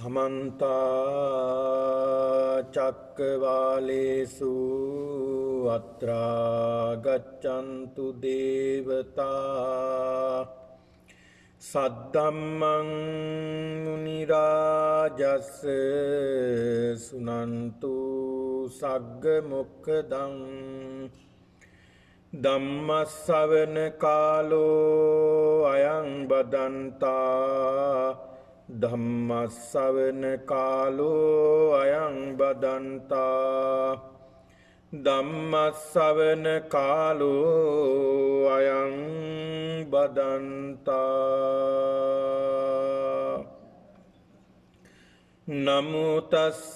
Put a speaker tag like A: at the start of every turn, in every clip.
A: समन्ता चक्रवालेषु अत्रा गच्छन्तु देवता सद्धम्मं मुनिराजस्य सुनन्तु सग्गमुखदं ධම්මස්සවන කාලෝ අයං බදන්තා ධම්මස්සවන කාලෝ අයං බදන්තා ධම්මස්සවන කාලෝ අයං බදන්තා නමෝ තස්ස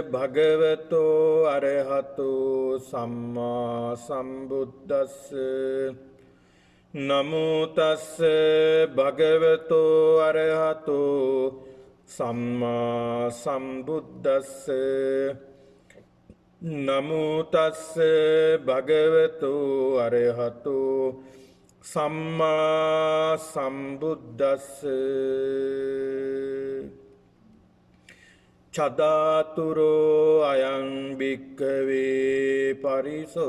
A: භගවතෝ අරහතෝ සම්මා සම්බුද්දස්ස නමෝ තස්ස භගවතෝ අරහතෝ සම්මා සම්බුද්දස්ස නමෝ තස්ස භගවතෝ අරහතෝ සම්මා සම්බුද්දස්ස චදාතුරෝ අයං භික්ඛවේ පරිසෝතිතිකෝ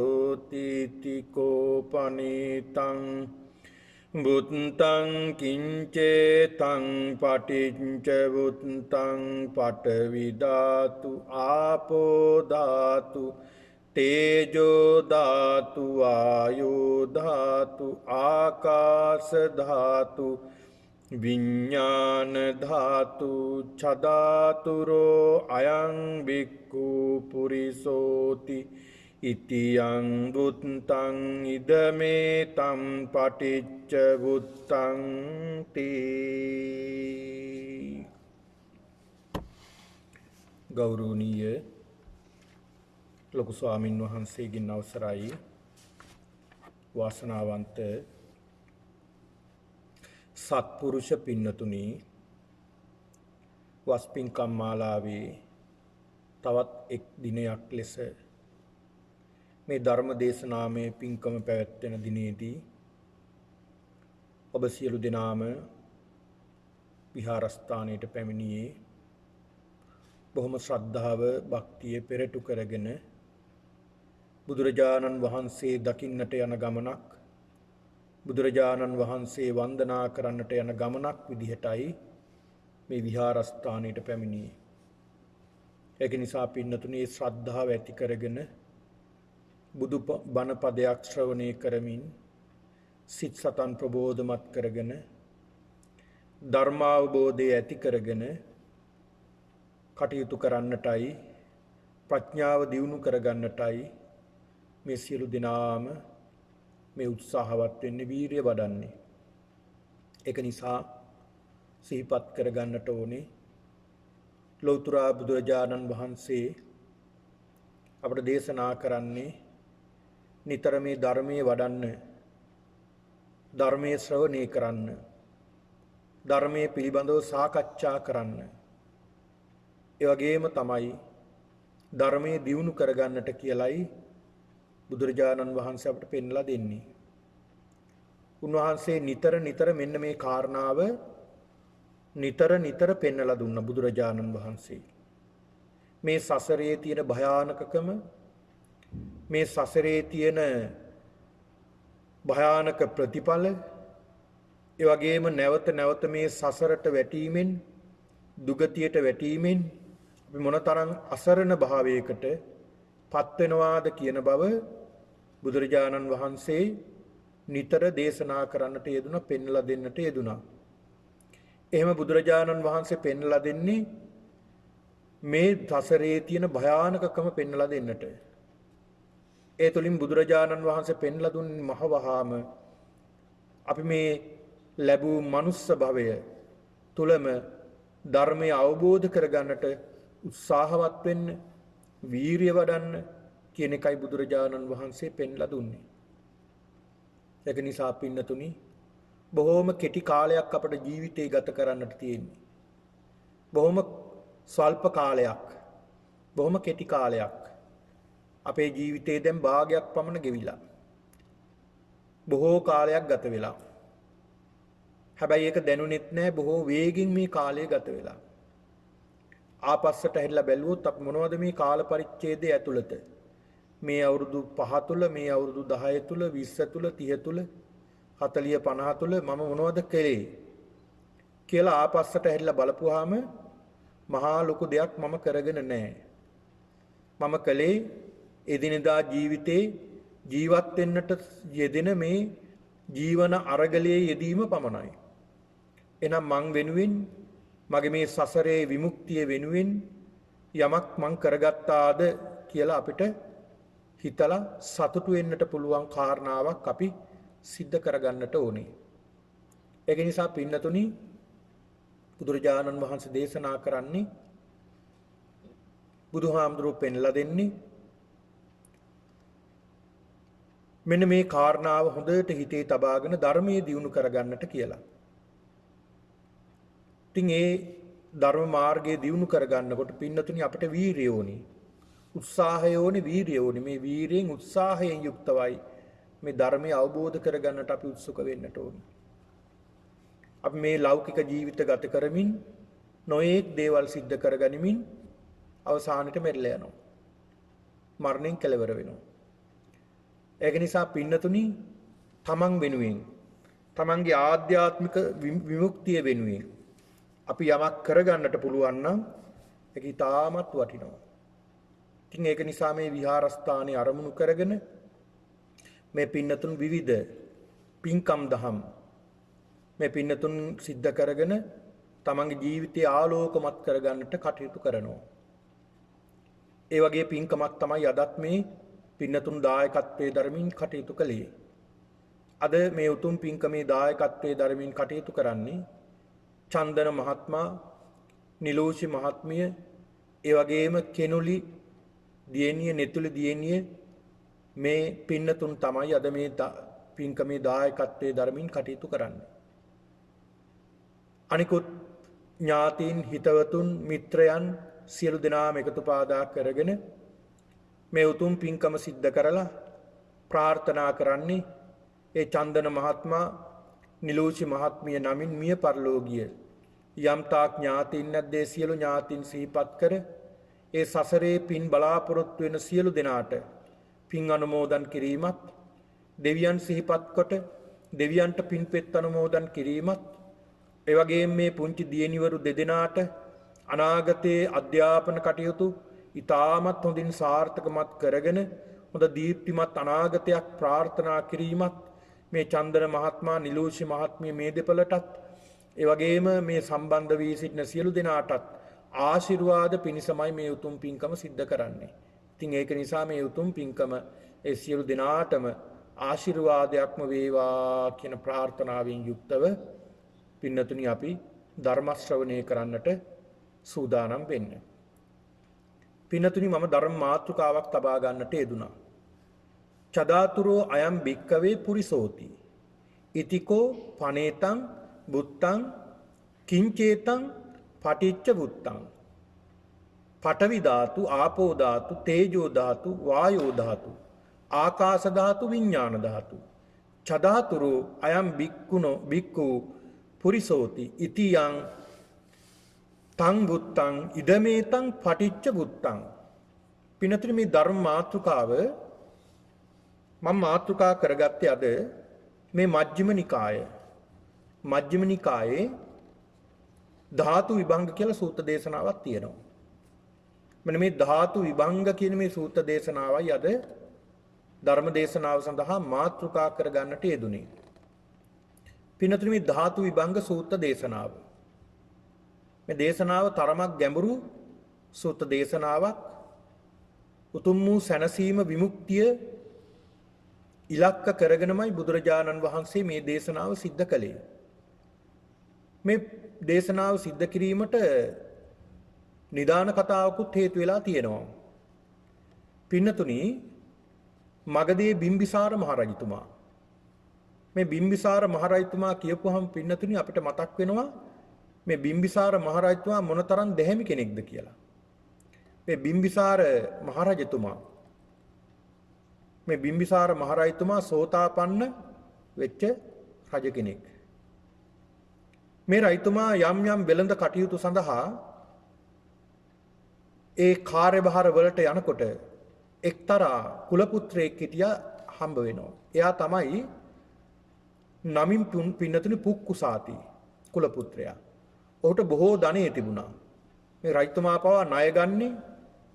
A: පනිතං බුත්තං කිංචේතං පටිච්ච බුත්තං පඨවි ධාතු ආපෝ ධාතු තේජෝ ධාතු ආයෝ ධාතු ආකාශ ධාතු විඤ්ඤාණ ධාතු චදාතුරෝ අයං බික්ඛු පුරිසෝති ඉතියං බුත්තං ඉදමේ තම් පටිච්ච බුත්තං තී. ගෞරවනීය ලොකු ස්වාමින් වහන්සේගෙන් අවසරයි වාසනාවන්ත සත්පුරුෂ පින්නතුනි, වස්පින්කම් මාලාවේ තවත් එක් දිනයක් ලෙස මේ ධර්ම දේශනාමය පින්කම පැවැත්වෙන දිනේදී ඔබ සියලු දෙනාම විහාරස්ථානයට පැමිණියේ බොහොම ශ්‍රද්ධාව භක්තිය පෙරටු කරගෙන බුදුරජාණන් වහන්සේ දකින්නට යන ගමනක්, බුදුරජාණන් වහන්සේ වන්දනා කරන්නට යන ගමනක් විදිහටයි මේ විහාරස්ථානයට පැමිණියේ. ඒක නිසා පින්නතුනේ ශ්‍රද්ධාව ඇති කරගෙන බුදු බණ පදයක් ශ්‍රවණය කරමින් සිත් සතන් ප්‍රබෝධමත් කරගෙන ධර්මාවබෝධය ඇති කරගෙන කටයුතු කරන්නටයි, ප්‍රඥාව දියුණු කරගන්නටයි මේ සියලු දෙනාම මේ උත්සාහවත් වෙන්නේ, වීරිය වඩන්නේ. ඒක නිසා සිහිපත් කරගන්නට ඕනේ ලෞතර බුදුරජාණන් වහන්සේ අපට දේශනා කරන්නේ නිතර මේ ධර්මයේ වඩන්න, ධර්මයේ ශ්‍රවණය කරන්න, ධර්මයේ පිළිබඳව සාකච්ඡා කරන්න. ඒ වගේම තමයි ධර්මයේ දියුණු කරගන්නට කියලයි බුදුරජාණන් වහන්සේ අපට පෙන්ලා දෙන්නේ. උන්වහන්සේ නිතර මෙන්න මේ කාරණාව නිතර පෙන්වලා දුන්නා බුදුරජාණන් වහන්සේ. මේ සසරේ තියෙන භයානකකම, මේ සසරේ තියෙන භයානක ප්‍රතිඵල, ඒ වගේම නැවත මේ සසරට වැටීමෙන්, දුගතියට වැටීමෙන් අපි මොනතරම් අසරණ භාවයකට පත් වෙනවාද කියන බව බුදුරජාණන් වහන්සේ නිතර දේශනා කරන්නට යෙදුණා, පෙන්ලා දෙන්නට යෙදුණා. එහෙම බුදුරජාණන් වහන්සේ පෙන්ලා දෙන්නේ මේ සසරේ තියෙන භයානකකම පෙන්ලා දෙන්නට. ඒ තුලින් බුදුරජාණන් වහන්සේ පෙන්ලා දුන්නේ මහවහාම අපි මේ ලැබූ මනුස්ස භවය තුලම ධර්මය අවබෝධ කරගන්නට උත්සාහවත් වෙන්න, වීරිය වඩන්න කියන එකයි බුදුරජාණන් වහන්සේ පෙන්ලා දුන්නේ. ඒක නිසා පින්නතුනි, බොහෝම කෙටි කාලයක් අපේ ජීවිතේ ගත කරන්නට තියෙන්නේ. බොහොම ස්වල්ප කාලයක්, බොහොම කෙටි කාලයක්. අපේ ජීවිතේ දැන් භාගයක් පමණ ගෙවිලා. බොහෝ කාලයක් ගත වෙලා. හැබැයි ඒක දැනුනෙත් නැහැ, බොහෝ වේගින් මේ කාලය ගත වෙලා. ආපස්සට හැරිලා බැලුවොත් අපි මොනවද මේ කාල පරිච්ඡේදය ඇතුළත මේ අවුරුදු 5 තුල මේ අවුරුදු 10 තුල 20 තුල 30 තුල 40 50 තුල මම මොනවද කළේ කියලා ආපස්සට හැරිලා බලපුවාම මහා ලොකු දෙයක් මම කරගෙන නැහැ. මම කළේ එදිනෙදා ජීවිතේ ජීවත් වෙන්නට යෙදෙන මේ ජීවන අරගලයේ යෙදීම පමණයි. එහෙනම් මං වෙනුවෙන් මගේ මේ සසරේ විමුක්තිය වෙනුවෙන් යමක් මං කරගත්තාද කියලා අපිට හිතලා සතුටු වෙන්නට පුළුවන් කාරණාවක් අපි සිද්ධ කරගන්නට ඕනේ. ඒක නිසා පින්නතුනි බුදුරජාණන් වහන්සේ දේශනා කරන්නේ බුදුහාමුදුරුවෝ පෙන්ලා දෙන්නේ මෙන්න මේ කාරණාව හොඳට හිතේ තබාගෙන ධර්මයේ දියුණු කරගන්නට කියලා. ඉතින් ඒ ධර්ම මාර්ගයේ දියුණු කරගන්නකොට පින්නතුනි අපිට වීරිය ඕනි. උත්සාහය ඕනි, වීරිය ඕනි. මේ වීරියෙන් උත්සාහයෙන් යුක්තවයි මේ ධර්මය අවබෝධ කරගන්නට අපි උත්සුක වෙන්නට ඕනි. අපි මේ ලෞකික ජීවිත ගත කරමින් නොයේක් දේවල් සිද්ධ කරගනිමින් අවසානෙට මෙරළ යනවා. මරණයෙන් කෙලවර වෙනවා. ඒක නිසා පින්නතුනි තමන් වෙනුවෙන් තමන්ගේ ආධ්‍යාත්මික විමුක්තිය වෙනුවෙන් අපි යමක් කරගන්නට පුළුවන් නම් ඒක ඉතාමත් වටිනවා. ඉතින් ඒක නිසා මේ විහාරස්ථානයේ අරමුණු කරගෙන මේ පින්නතුන් විවිධ පින්කම් දහම් මේ පින්නතුන් සිද්ධ කරගෙන තමන්ගේ ජීවිතය ආලෝකමත් කරගන්නට කටයුතු කරනවා. ඒ වගේ පින්කමක් තමයි අදත් මේ පින්නතුන් දායකත්වයේ ධර්මින් කටයුතු කළේ. අද මේ උතුම් පින්කමේ දායකත්වයේ ධර්මින් කටයුතු කරන්නේ චන්දන මහත්මයා, නිලෝෂි මහත්මිය, ඒ වගේම කෙනුලි දියණිය, නෙතුලි දියණිය මේ පින්නතුන් තමයි අද මේ පින්කමේ දායකත්වයේ ධර්මින් කටයුතු කරන්නේ. අනිකුත් ඥාතීන්, හිතවතුන්, මිත්‍රයන් සියලු දෙනාම එකතු පාදා කරගෙන මේ උතුම් පින්කම සිද්ධ කරලා ප්‍රාර්ථනා කරන්නේ ඒ චන්දන මහත්මයා, නිලෝෂි මහත්මිය නමින් මිය පරලෝකීය යම් තාක් ඥාතීන් නැද්දේ සියලු ඥාතීන් සිහිපත් කර ඒ සසරේ පින් බලාපොරොත්තු වෙන සියලු දෙනාට පින් අනුමෝදන් කිරීමත්, දෙවියන් සිහිපත් කොට දෙවියන්ට පින්පෙත් අනුමෝදන් කිරීමත්, ඒ වගේම මේ පුංචි දියණිවරු දෙදෙනාට අනාගතයේ අධ්‍යාපන කටයුතු ඉතාමත් හොඳින් සාර්ථකමත් කරගෙන හොඳ දීප්තිමත් අනාගතයක් ප්‍රාර්ථනා කිරීමත් මේ චන්දන මහත්මයා, නිලෝෂි මහත්මිය මේ දෙපළටත් ඒ වගේම මේ සම්බන්ධ වී සිටින සියලු දෙනාටත් ආශිර්වාද පිණිසමයි මේ උතුම් පින්කම සිද්ධ කරන්නේ. ඉතින් ඒක නිසා මේ උතුම් පින්කම ඒ සියලු දෙනාටම ආශිර්වාදයක්ම වේවා කියන ප්‍රාර්ථනාවෙන් යුක්තව පින්නතුනි අපි ධර්ම ශ්‍රවණය කරන්නට සූදානම් වෙන්න. පින්නතුනි මම ධර්ම මාතෘකාවක් තබා ගන්නට යෙදුනා. චදාතුරෝ අයම් භික්කවේ පුරිසෝති. ඉතිකෝ පනේතං බුත්තං කිංචේතං පටිච්ච බුත්තං. පඨවි ධාතු, ආපෝ ධාතු, තේජෝ ධාතු, වායෝ ධාතු, ආකාශ ධාතු, විඥාන ධාතු. චදාතුරෝ අයම් භික්ඛුනෝ භික්ඛු පුරිසෝති ඉතියං තං බුත්තං ඉදමේතං පටිච්ච බුත්තං. පින්නතුනි මේ ධර්ම මාතෘකාව මම මාතෘකා කරගත්තේ අද මේ මජ්ක්‍ධිම නිකාය. මජ්ක්‍ධිම නිකායේ ධාතු විභංග කියලා සූත්‍ර දේශනාවක් තියෙනවා. මෙන්න මේ ධාතු විභංග කියන මේ සූත්‍ර දේශනාවයි අද ධර්ම දේශනාව සඳහා මාතෘකා කරගන්නට යෙදුනේ. පින්නතුනි මේ ධාතු විභංග සූත්‍ර දේශනාව. මේ දේශනාව තරමක් ගැඹුරු සූත්‍ර දේශනාවක්. උතුම් වූ සැනසීම විමුක්තිය ඉලක්ක කරගෙනමයි බුදුරජාණන් වහන්සේ මේ දේශනාව සිද්ධ කළේ. මේ දේශනාව සිද්ධ කිරීමට නිදාන කතාවකුත් හේතු වෙලා තියෙනවා. පින්නතුනි මගධයේ බිම්බිසාර මහරජතුමා, මේ බිම්බිසාර මහරජතුමා කියපුවහම පින්නතුනි අපිට මතක් වෙනවා මේ බිම්බිසාර මහරජතුමා මොනතරම් දැහැමි කෙනෙක්ද කියලා. මේ බිම්බිසාර මහරජතුමා සෝතාපන්න වෙච්ච රජ කෙනෙක්. මේ රජතුමා යම් යම් වෙළඳ කටයුතු සඳහා ඒ කාර්යභාර වලට යනකොට එක්තරා කුලපුත්‍රයෙක් හිටියා හම්බ වෙනවා. එයා තමයි නමින් පින්නතුනි පුක්කුසාති කුලපුත්‍රයා. ඔහුට බොහෝ ධනෙ තිබුණා. මේ රජතුමා පවා ණය ගන්නේ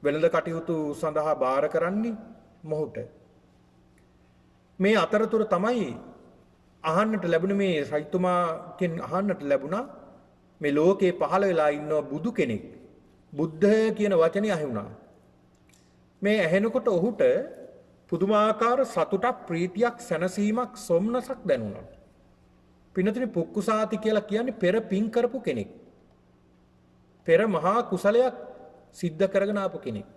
A: වෙළඳ කටයුතු සඳහා බාර කරන්නේ මොහුට. මේ අතරතුර තමයි අහන්නට ලැබුණ මේ රජතුමාගෙන් අහන්නට ලැබුණා මේ ලෝකේ පහළ වෙලා ඉන්න බුදු කෙනෙක්. බුද්ධ කියන වචනේ අහුණා. මේ ඇහෙනකොට ඔහුට පුදුමාකාර සතුටක්, ප්‍රීතියක්, සැනසීමක්, සොම්නසක් දැනුණා. පින්නතුනි පුක්කුසාති කියලා කියන්නේ පෙර පින් කරපු කෙනෙක්. පෙර මහා කුසලයක් සිද්ධ කරගෙන ආපු කෙනෙක්.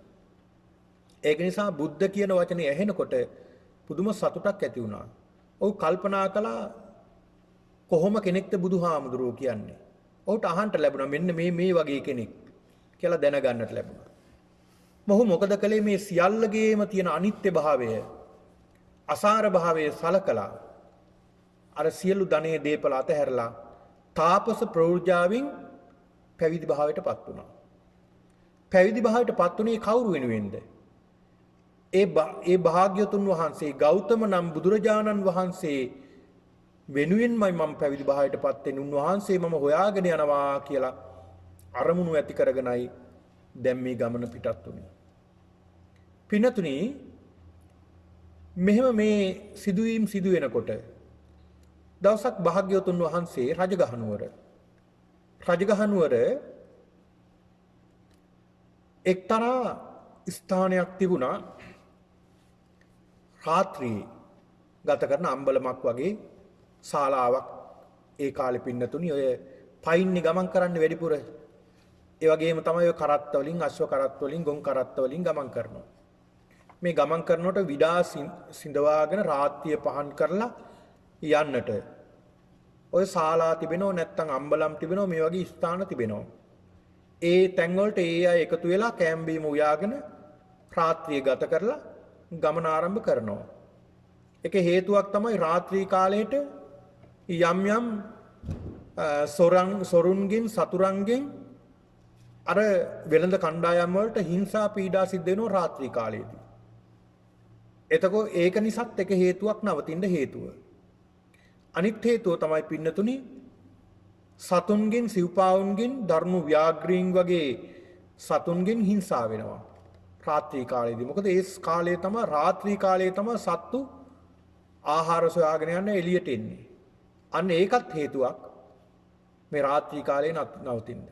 A: ඒක නිසා බුද්ධ කියන වචනේ ඇහෙනකොට පුදුම සතුටක් ඇති වුණා. ඔහු කල්පනා කළා කොහොම කෙනෙක්ද බුදුහාමුදුරුවෝ කියන්නේ. ඔහුට අහන්න ලැබුණා මෙන්න මේ වගේ කෙනෙක් කියලා දැනගන්නට ලැබුණා. මොහු මොකද කළේ මේ සියල්ලගේම තියෙන අනිත්‍ය භාවය, අසාර භාවය සලකලා අර සියලු ධනයේ දීපල අතහැරලා තාපස ප්‍රවෘජාවෙන් පැවිදි භාවයට පත් වුණා. පැවිදි භාවයට පත් වුණේ කවුරු වෙනුවෙන්ද? ඒ භාග්‍යතුන් වහන්සේ ගෞතම නම් බුදුරජාණන් වහන්සේ වෙනුවෙන්මයි මම පැවිදි භාවයට පත් වෙන්නේ. උන්වහන්සේ මම හොයාගෙන යනවා කියලා අරමුණු ඇති කරගෙනයි දැන් මේ ගමන පිටත් වුණේ. පින්නතුනි මෙහෙම මේ සිදුවීම් සිදු වෙනකොට දවසක් භාග්‍යවතුන් වහන්සේ රජගහනුවර එක්තරා ස්ථානයක් තිබුණා. රාත්‍රියේ ගත කරන අම්බලමක් වගේ ශාලාවක්. ඒ කාලේ පින්නතුනි ඔය පයින්නේ ගමන් කරන්න වැඩිපුර. ඒ වගේම තමයි ඔය කරත්ත වලින්, අශ්ව කරත්ත වලින්, ගොන් කරත්ත වලින් ගමන් කරනවා. මේ ගමන් කරනකොට විඩා සිඳවාගෙන රාත්‍රිය පහන් කරලා යන්නට ඔය ශාලා තිබෙනව, නැත්නම් අම්බලම් තිබෙනව, මේ වගේ ස්ථාන තිබෙනවා. ඒ තැන් වලට ඒ අය එකතු වෙලා කැම් බීම උයාගෙන රාත්‍රිය ගත කරලා ගමන ආරම්භ කරනවා. ඒක හේතුවක් තමයි රාත්‍රී කාලයට යම් සොරුන්ගෙන්, සතුරන්ගෙන් අර වෙළඳ කණ්ඩායම් වලට හිංසා පීඩා සිද්ධ වෙනවා රාත්‍රී කාලයේදී. එතකොට ඒක නිසාත් එක හේතුවක් නවතින්න හේතුව. අනිත් හේතුව තමයි පින්නතුනි සතුන්ගෙන්, සිව්පාවුන්ගෙන්, ධර්ම ව්‍යාග්‍රීන් වගේ සතුන්ගෙන් හිංසා වෙනවා රාත්‍රී කාලයේදී. මොකද ඒ කාලය තමයි රාත්‍රී කාලයේ තමයි සත්තු ආහාර සොයාගෙන යන එළියට එන්නේ. අන්න ඒකත් හේතුවක් මේ රාත්‍රී කාලේ නවතින්න.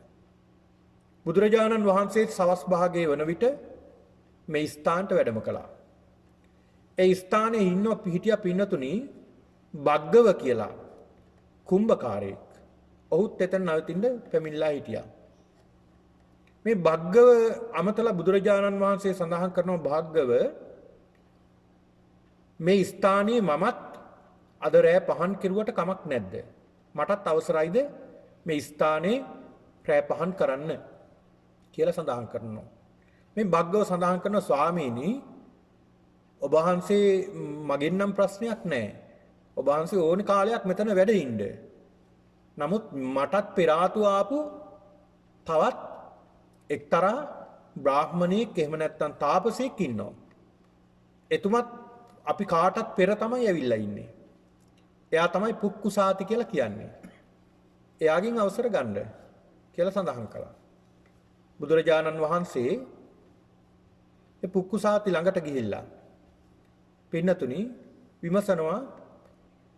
A: බුදුරජාණන් වහන්සේ සවස් භාගයේ වන විට මේ ස්ථානට වැඩම කළා. ඒ ස්ථානයේ ඉන්න පිහිටියා පින්නතුනි බග්ගව කියලා කුම්භකාරයෙක්. ඔහුත් එතන නවතින්න පැමිණලා හිටියා. මේ බග්ගව අමතලා බුදුරජාණන් වහන්සේ සඳහන් කරනවා භාග්ගව මේ ස්ථානයේ මමත් අද රෑ පහන් කෙරුවට කමක් නැද්ද? මටත් අවසරයිද මේ ස්ථානයේ රෑ පහන් කරන්න කියලා සඳහන් කරනවා. මේ බග්ගව සඳහන් කරන ස්වාමීනි ඔබ වහන්සේ මගෙන් නම් ප්‍රශ්නයක් නැහැ. ඔබ වහන්සේ ඕනි කාලයක් මෙතන වැඩ ඉන්න. නමුත් මටත් පෙර ආතු ආපු තවත් එක්තරා බ්‍රාහ්මණයෙක් එහෙම නැත්නම් තාපසයෙක් ඉන්නවා. එතුමත් අපි කාටත් පෙර තමයි ඇවිල්ලා ඉන්නේ. එයා තමයි පුක්කුසාති කියලා කියන්නේ. එයාගෙන් අවසර ගන්න කියලා සඳහන් කළා. බුදුරජාණන් වහන්සේ ඒ පුක්කුසාති ළඟට ගිහිල්ලා පින්නතුනි විමසනවා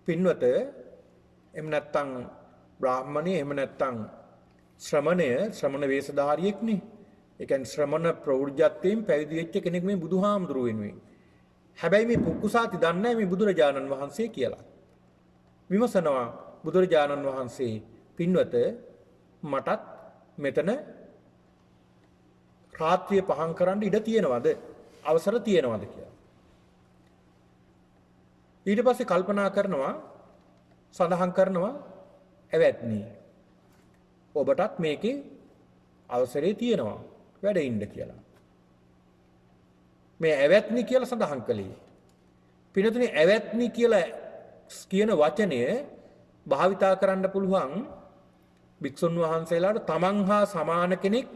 A: පින්වත එහෙම නැත්නම් බ්‍රාහ්මණය එහෙම නැත්නම් ශ්‍රමණ වේශධාරියෙක්නේ. ඒ කියන්නේ ශ්‍රමණ ප්‍රවෘජ්‍යත්වයෙන් පැවිදි වෙච්ච කෙනෙක් මේ බුදුහාමුදුරුව වෙනුවෙන්. හැබැයි මේ පුක්කුසාති දන්නේ නැහැ මේ බුදුරජාණන් වහන්සේ කියලා. විමසනවා බුදුරජාණන් වහන්සේ පින්වත මටත් මෙතන රාත්‍රිය පහන් කරන්න ඉඩ තියෙනවද? අවසර තියෙනවද කියලා. ඊට පස්සේ කල්පනා කරනවා සඳහන් කරනවා ඇවැත්නි ඔබටත් මේකේ අවසරේ තියෙනවා වැඩ ඉන්න කියලා. මේ ඇවැත්නි කියලා සඳහන් කළේ. පින්නතුනි ඇවැත්නි කියලා කියන වචනය භාවිතා කරන්න පුළුවන් භික්ෂුන් වහන්සේලාට තමන් හා සමාන කෙනෙක්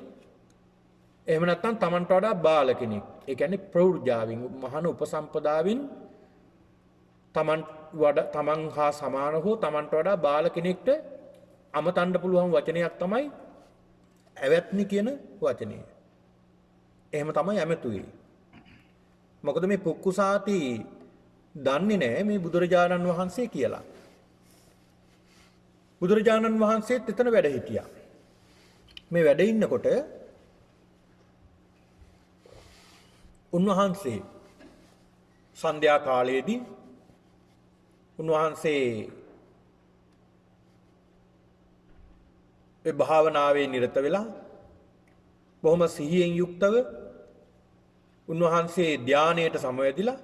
A: එහෙම නැත්නම් Tamanට වඩා බාල කෙනෙක්. ඒ කියන්නේ ප්‍රෞර්ජාවෙන් මහාන උපසම්පදාවෙන් තමන් හා සමාන හෝ තමන්ට වඩා බාල කෙනෙක්ට අමතන්න පුළුවන් වචනයක් තමයි ඇවැත්නි කියන වචනය. එහෙම තමයි ඇමතුවේ. මොකද මේ පුක්කුසාති දන්නේ නැහැ මේ බුදුරජාණන් වහන්සේ කියලා. බුදුරජාණන් වහන්සේත් එතන වැඩ හිටියා. මේ වැඩ ඉන්නකොට උන්වහන්සේ සන්ධ්‍යා කාලයේදී උන්වහන්සේ ඒ භාවනාවේ නිරත වෙලා බොහොම සිහියෙන් යුක්තව උන්වහන්සේ ධානයට සමවැදිලා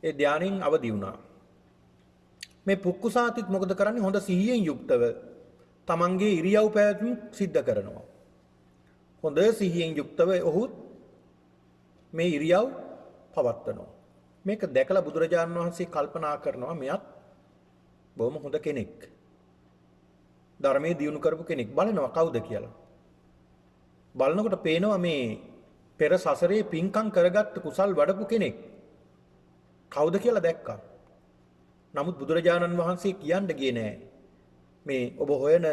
A: ඒ ධානයෙන් අවදි වුණා. මේ පුක්කුසාතිත් මොකද කරන්නේ? හොඳ සිහියෙන් යුක්තව තමන්ගේ ඉරියව් පැවැත්ම සිද්ධ කරනවා. හොඳ සිහියෙන් යුක්තව ඔහු මේ ඉරියව් පවත්වනවා. මේක දැකලා බුදුරජාණන් වහන්සේ කල්පනා කරනවා මෙයත් බොහොම හොඳ කෙනෙක්. ධර්මයේ දියුණු කරපු කෙනෙක්. බලනවා කවුද කියලා. බලනකොට පේනවා මේ පෙර සසරේ පින්කම් කරගත්ත කුසල් වඩපු කෙනෙක්. කවුද කියලා දැක්කා. නමුත් බුදුරජාණන් වහන්සේ කියන්න ගියේ නෑ. මේ ඔබ හොයන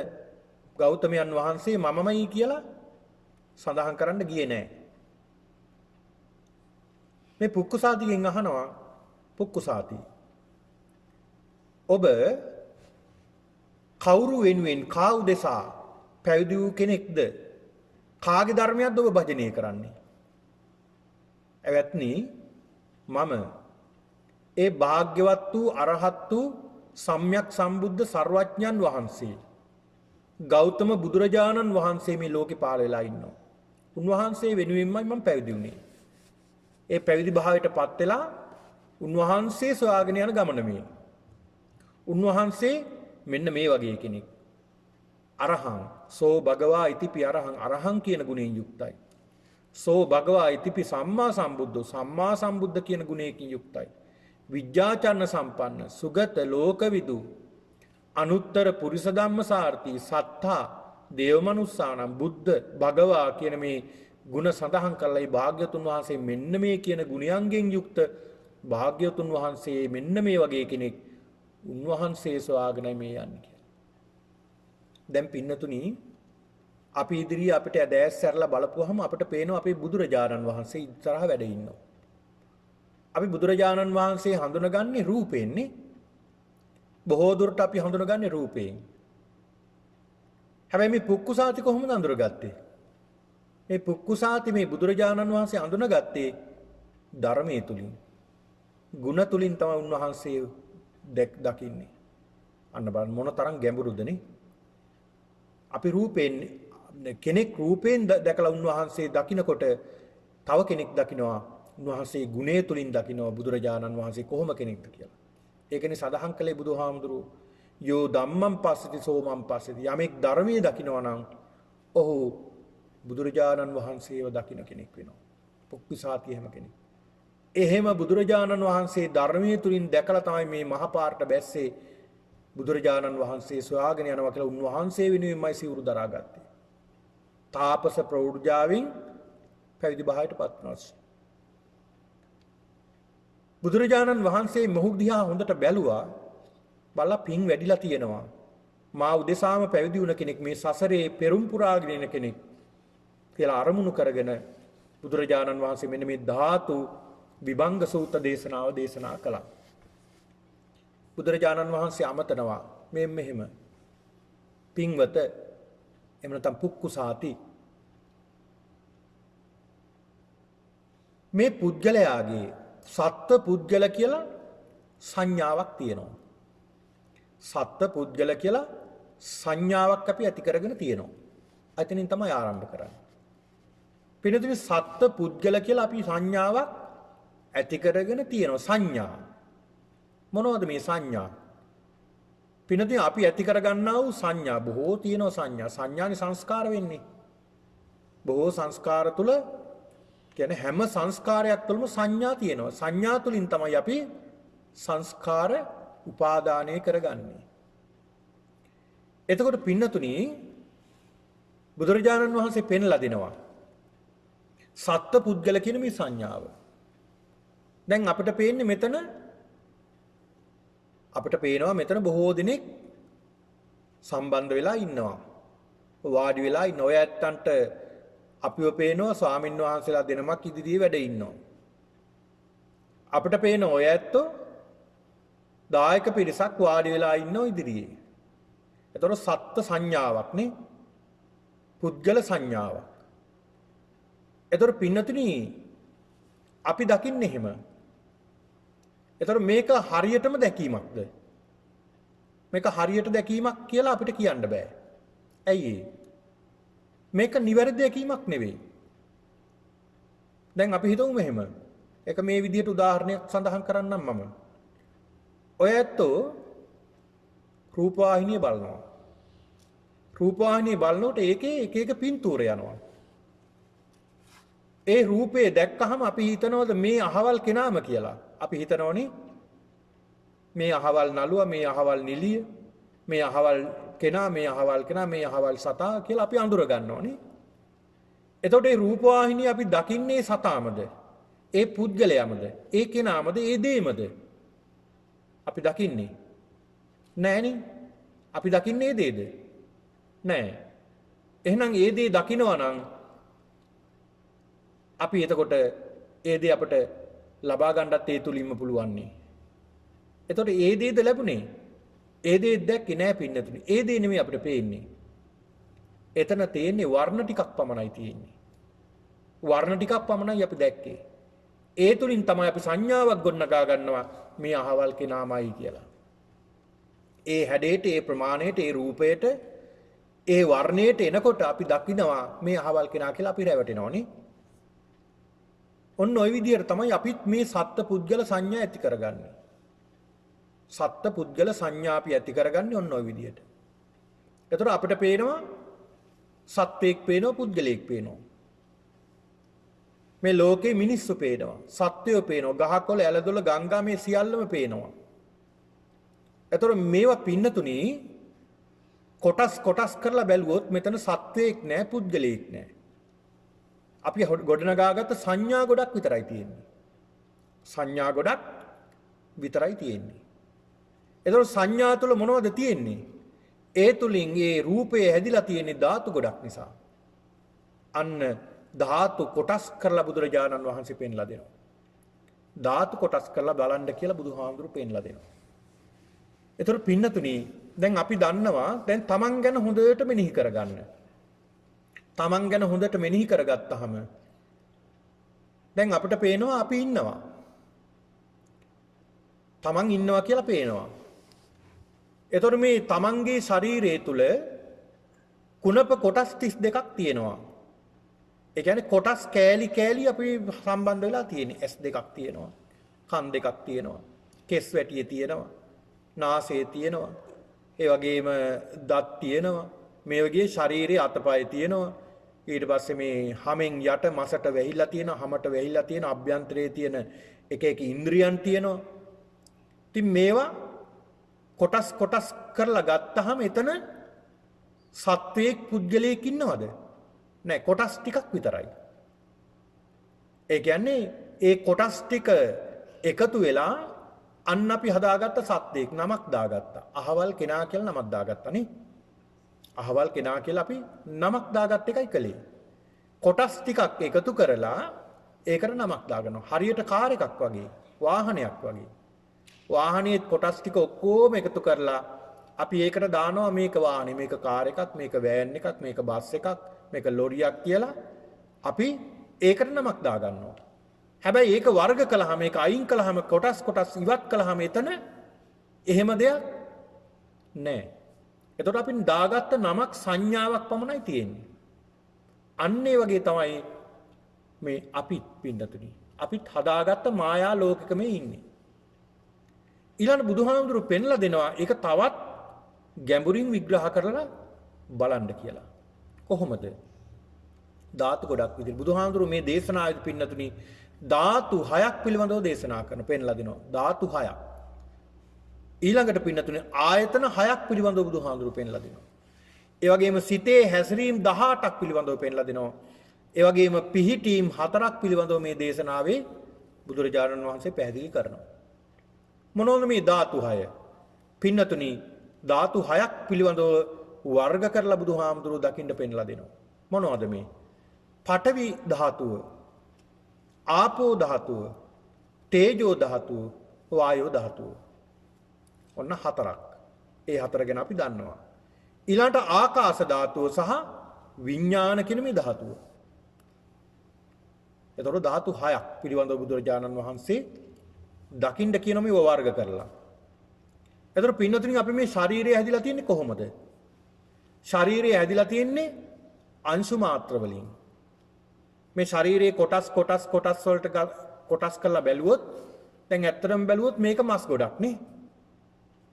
A: ගෞතමයන් වහන්සේ මමමයි කියලා සඳහන් කරන්න ගියේ නෑ. මේ පුක්කුසාතිගෙන් අහනවා පුක්කුසාති ඔබ කවුරු වෙනුවෙන් කා උදෙසා පැවිදි වූ කෙනෙක්ද? කාගේ ධර්මයක්ද ඔබ භජනය කරන්නේ? එවත්නි මම ඒ භාග්‍යවත් වූ අරහත් වූ සම්්‍යක් සම්බුද්ධ සර්වඥන් වහන්සේ ගෞතම බුදුරජාණන් වහන්සේ මේ ලෝකේ පහළ වෙලා ඉන්නවා. උන්වහන්සේ වෙනුවෙන්මයි මම පැවිදි වුණේ. ඒ පැවිදි භාවයට පත් වෙලා උන්වහන්සේ සොයාගෙන යන ගමන මේ. උන්වහන්සේ මෙන්න මේ වගේ කෙනෙක්. අරහං සෝ භගවා ඉතිපි අරහං අරහං කියන ගුණයෙන් යුක්තයි. සෝ භගවා ඉතිපි සම්මා සම්බුද්ධෝ සම්මා සම්බුද්ධ කියන ගුණයකින් යුක්තයි. විද්‍යාචර්ණ සම්පන්න සුගත ලෝකවිදු අනුත්තර පුරිස ධම්මසාරති සත්තා දේවමනුස්සානම් බුද්ධ භගවා කියන මේ ගුණ සඳහන් කරලා මේ භාග්‍යතුන් වහන්සේ මෙන්න මේ කියන ගුණයන්ගෙන් යුක්ත භාග්‍යතුන් වහන්සේ මෙන්න මේ වගේ කෙනෙක් උන්වහන්සේ සොයාගෙන මේ යන්නේ කියලා. දැන් පින්නතුනි අපි ඉදිරියේ අපිට ඇදෑස් සැරලා බලපුවහම අපිට පේනවා අපේ බුදුරජාණන් වහන්සේ ඉස්සරහ වැඩ ඉන්නවා. අපි බුදුරජාණන් වහන්සේ හඳුනගන්නේ රූපයෙන්නේ. බොහෝ දුරට අපි හඳුනගන්නේ රූපයෙන්. හැබැයි මේ පුක්කුසාති කොහොමද අඳුරගත්තේ? මේ පුක්කුසාති මේ බුදුරජාණන් වහන්සේ අඳුනගත්තේ ධර්මයේ තුලින්. ගුණ තුලින් තමයි උන්වහන්සේ දකින්නේ. අන්න බලන්න මොන තරම් ගැඹුරුද නේ? අපි රූපයෙන් කෙනෙක් රූපයෙන් දැකලා උන්වහන්සේ දකිනකොට තව කෙනෙක් දකිනවා උන්වහන්සේ ගුණය තුලින් දකිනවා බුදුරජාණන් වහන්සේ කොහොම කෙනෙක්ද කියලා. ඒකනේ සඳහන් කළේ බුදුහාමුදුරුවෝ යෝ ධම්මං පස්සති සෝමං පස්සති යමෙක් ධර්මයේ දකිනවා නම් ඔහු බුදුරජාණන් වහන්සේව දකින කෙනෙක් වෙනවා. පුක්කුසාති එහෙම කෙනෙක්. එහෙම බුදුරජාණන් වහන්සේ ධර්මයේ තුලින් දැකලා තමයි මේ මහා පාරට බැස්සේ බුදුරජාණන් වහන්සේ සොයාගෙන යනවා කියලා උන්වහන්සේ වෙනුවෙන්මයි සිවුරු දරාගත්තේ. තාපස ප්‍රෞಢජාවෙන් පැවිදි භාවයට පත් වුණා. බුදුරජාණන් වහන්සේ මොහු දිහා හොඳට බැලුවා. බලලා පින් වැඩිලා තියෙනවා. මා උදෙසාම පැවිදි වුණ කෙනෙක් මේ සසරේ පෙරම් පුරාගෙන ඉන කෙනෙක් කියලා අරමුණු කරගෙන බුදුරජාණන් වහන්සේ මෙන්න මේ ධාතු විභංග සූත්‍ර දේශනාව දේශනා කළා. බුදුරජාණන් වහන්සේ අමතනවා මේ මෙහෙම පින්වත එහෙම නැත්නම් පුක්කුසාති මේ පුද්ගලයාගේ සත්ත්ව පුද්ගල කියලා සංඥාවක් තියෙනවා. සත්ත්ව පුද්ගල කියලා සංඥාවක් අපි ඇති කරගෙන තියෙනවා. එතනින් තමයි ආරම්භ කරන්නේ. පිළිතුරු සත්ත්ව පුද්ගල කියලා අපි සංඥාවක් ඇති කරගෙන තියෙනවා. සංඥා මොනවද මේ සංඥා? පිළිතුරු අපි ඇති කරගන්නා වූ සංඥා බොහෝ තියෙනවා. සංඥානේ සංස්කාර වෙන්නේ. බොහෝ සංස්කාර තුල කියන්නේ හැම සංස්කාරයක් තුළම සංඥා තියෙනවා. සංඥා තුලින් තමයි අපි සංස්කාර උපාදානය කරගන්නේ. එතකොට පින්නතුනි බුදුරජාණන් වහන්සේ පෙන්ලා දෙනවා සත්ත්ව පුද්ගල කියන මේ සංඥාව. දැන් අපිට පේන්නේ මෙතන අපිට පේනවා මෙතන බොහෝ දෙනෙක් සම්බන්ධ වෙලා ඉන්නවා. වාඩි වෙලා ඉන්න ඔය ඇත්තන්ට අපිව පේනවා ස්වාමින් වහන්සේලා දෙනමක් ඉදිරියේ වැඩ ඉන්නවා. අපිට පේන ඔය ඇත්තෝ දායක පිරිසක් වාඩි වෙලා ඉන්නවා ඉදිරියේ. එතකොට සත්ත්ව සංඥාවක් නේ. පුද්ගල සංඥාවක්. එතකොට පින්නතුනි අපි දකින්නේ එහෙම. එතකොට මේක හරියටම දැකීමක්ද? මේක හරියට දැකීමක් කියලා අපිට කියන්න බෑ. ඇයි ඒ? මේක නිවැරදි දැකීමක් නෙවෙයි. දැන් අපි හිතමු මෙහෙම. ඒක මේ විදිහට උදාහරණයක් සඳහන් කරන්නම් මම. ඔය ඇත්තෝ රූපවාහිනිය බලනවා. රූපවාහිනිය බලනකොට ඒකේ එක එක පින්තූර යනවා. ඒ රූපේ දැක්කහම අපි හිතනවද මේ අහවල් කෙනාම කියලා? අපි හිතනවනේ මේ අහවල් නළුවා, මේ අහවල් නිලිය, මේ අහවල් කෙනා, මේ අහවල් කෙනා, මේ අහවල් සතා කියලා අපි අඳුර ගන්නවනේ. එතකොට මේ රූපවාහිනිය අපි දකින්නේ සතාමද? ඒ පුද්ගලයාමද? ඒ කෙනාමද? ඒ දෙයමද? අපි දකින්නේ නෑනේ. අපි දකින්නේ ඒ දෙයද? නෑ. එහෙනම් ඒ දේ දකිනවා නම් අපි එතකොට ඒ දේ අපට ලබා ගන්නත් ඒ තුලින්ම පුළුවන් නේ. එතකොට ඒ දේද ලැබුණේ? ඒ දේ දැක්කේ නෑ පින්නතුනි. ඒ දේ නෙමෙයි අපිට පේන්නේ. එතන තියෙන්නේ වර්ණ ටිකක් පමණයි තියෙන්නේ. වර්ණ ටිකක් පමණයි අපි දැක්කේ. ඒ තුලින් තමයි අපි සංඥාවක් ගොඩනගා ගන්නවා මේ අහවල් කෙනාමයි කියලා. ඒ හැඩයට, ඒ ප්‍රමාණයට, ඒ රූපයට, ඒ වර්ණයට එනකොට අපි දකිනවා මේ අහවල් කෙනා කියලා අපි රැවටෙනවනේ. ඔන්න ওই විදිහට තමයි අපිත් මේ සත්ත්ව පුද්ගල සංඥා ඇති කරගන්නේ. සත්ත්ව පුද්ගල සංඥා අපි ඇති කරගන්නේ ඔන්න ওই විදිහට. එතකොට අපිට පේනවා සත්වෙක් පේනවා, පුද්ගලයෙක් පේනවා. මේ ලෝකේ මිනිස්සු පේනවා, සත්වයෝ පේනවා, ගහකොළ ඇලදොල ගංගා මේ සියල්ලම පේනවා. එතකොට මේවා පින්නතුණි කොටස් කරලා බැලුවොත් මෙතන සත්වයක් නෑ, පුද්ගලයෙක් නෑ. අපි ගොඩනගාගත්ත සංඥා ගොඩක් විතරයි තියෙන්නේ. සංඥා ගොඩක් විතරයි තියෙන්නේ. එතකොට සංඥා තුල මොනවද තියෙන්නේ? ඒ තුලින් ඒ රූපය හැදිලා තියෙන්නේ ධාතු ගොඩක් නිසා. අන්න ධාතු කොටස් කරලා බුදුරජාණන් වහන්සේ පෙන්ලා දෙනවා. ධාතු කොටස් කරලා බලන්න කියලා බුදුහාමුදුරු පෙන්ලා දෙනවා. ඒතර පින්නතුණි දැන් අපි දන්නවා දැන් තමන් ගැන හොඳට මෙනෙහි කරගන්න. තමන් ගැන හොඳට මෙනෙහි කරගත්තාම දැන් අපිට පේනවා අපි ඉන්නවා. තමන් ඉන්නවා කියලා පේනවා. ඒතර මේ තමන්ගේ ශරීරය තුල කුණප කොටස් 32ක් තියෙනවා. ඒ කියන්නේ කොටස් කෑලි අපි සම්බන්ධ වෙලා තියෙන්නේ. ඇස් දෙකක් තියෙනවා. කන් දෙකක් තියෙනවා. කෙස් වැටිය තියෙනවා. නාසය තියෙනවා. ඒ වගේම දත් තියෙනවා. මේ වගේ ශරීරයේ අතපය තියෙනවා. ඊට පස්සේ මේ හමෙන් යට මසට වැහිලා තියෙනවා. හමට වැහිලා තියෙන අභ්‍යන්තරයේ තියෙන එක ඉන්ද්‍රියන් තියෙනවා. ඉතින් මේවා කොටස් කරලා ගත්තාම එතන සත්වයක් පුද්ගලයෙක් ඉන්නවද? නෑ, කොටස් ටිකක් විතරයි. ඒ කියන්නේ ඒ කොටස් ටික එකතු වෙලා අන්න අපි හදාගත්ත සත්වයක් නමක් දාගත්තා. අහවල් කෙනා කියලා නමක් දාගත්තා නේ. අහවල් කෙනා කියලා අපි නමක් දාගත්ත එකයි කළේ. කොටස් ටිකක් එකතු කරලා ඒකට නමක් දාගන්නවා. හරියට කාර් එකක් වගේ, වාහනයක් වගේ. වාහනේ කොටස් ටික ඔක්කොම එකතු කරලා අපි ඒකට දානවා මේක වාහනේ, මේක කාර් එකක්, මේක වෑන් එකක්, මේක බස් එකක්, මේක ලොරියක් කියලා අපි ඒකට නමක් දාගන්නවා. හැබැයි ඒක වර්ග කළාම, ඒක අයින් කළාම, කොටස් ඉවත් කළාම එතන එහෙම දෙයක් නැහැ. එතකොට අපි දාගත්ත නමක් සංඥාවක් පමණයි තියෙන්නේ. අන්න ඒ වගේ තමයි මේ අපිත් පින්නතුනි. අපිත් හදාගත්ත මායා ලෝකෙක මේ ඉන්නේ. ඊළඟ බුදුහාමුදුරු පෙන්ලා දෙනවා ඒක තවත් ගැඹුරින් විග්‍රහ කරලා බලන්න කියලා. කොහොමද? ධාතු ගොඩක් විදිහට බුදුහාමුදුරු මේ දේශනාවේදී පින්නතුනි ධාතු 6ක් පිළිබඳව දේශනා කරන පෙන්ලා දෙනවා. ධාතු 6ක්. ඊළඟට පින්නතුනි ආයතන 6ක් පිළිබඳව බුදුහාමුදුරු පෙන්ලා දෙනවා. ඒ වගේම සිතේ හැසිරීම් 18ක් පිළිබඳව පෙන්ලා දෙනවා. ඒ වගේම පිහිටීම් 4ක් පිළිබඳව මේ දේශනාවේ බුදුරජාණන් වහන්සේ පැහැදිලි කරනවා. මොනවද මේ ධාතු 6? පින්නතුනි ධාතු 6ක් පිළිබඳව වර්ග කරලා බුදුහාමුදුරුවෝ දකින්න පෙන්ලා දෙනවා. මොනවද මේ? පඨවි ධාතුව, ආපෝ ධාතුව, තේජෝ ධාතුව, වායෝ ධාතුව. ඔන්න 4ක්. ඒ 4 ගැන අපි දන්නවා. ඊළඟට ආකාශ ධාතුව සහ විඥාන කියන මේ ධාතුව. එතකොට ධාතු 6ක් පිළිබඳව බුදුරජාණන් වහන්සේ දකින්න කියන මේ වර්ග කරලා. එතකොට පින්නතුනි අපි මේ ශරීරය හැදිලා තියෙන්නේ කොහොමද? ශරීරය හැදිලා තියෙන්නේ අංශු මාත්‍ර වලින්. මේ ශරීරයේ කොටස් වලට කොටස් කරලා බැලුවොත් දැන් ඇත්තටම බැලුවොත් මේක මස් ගොඩක් නේ.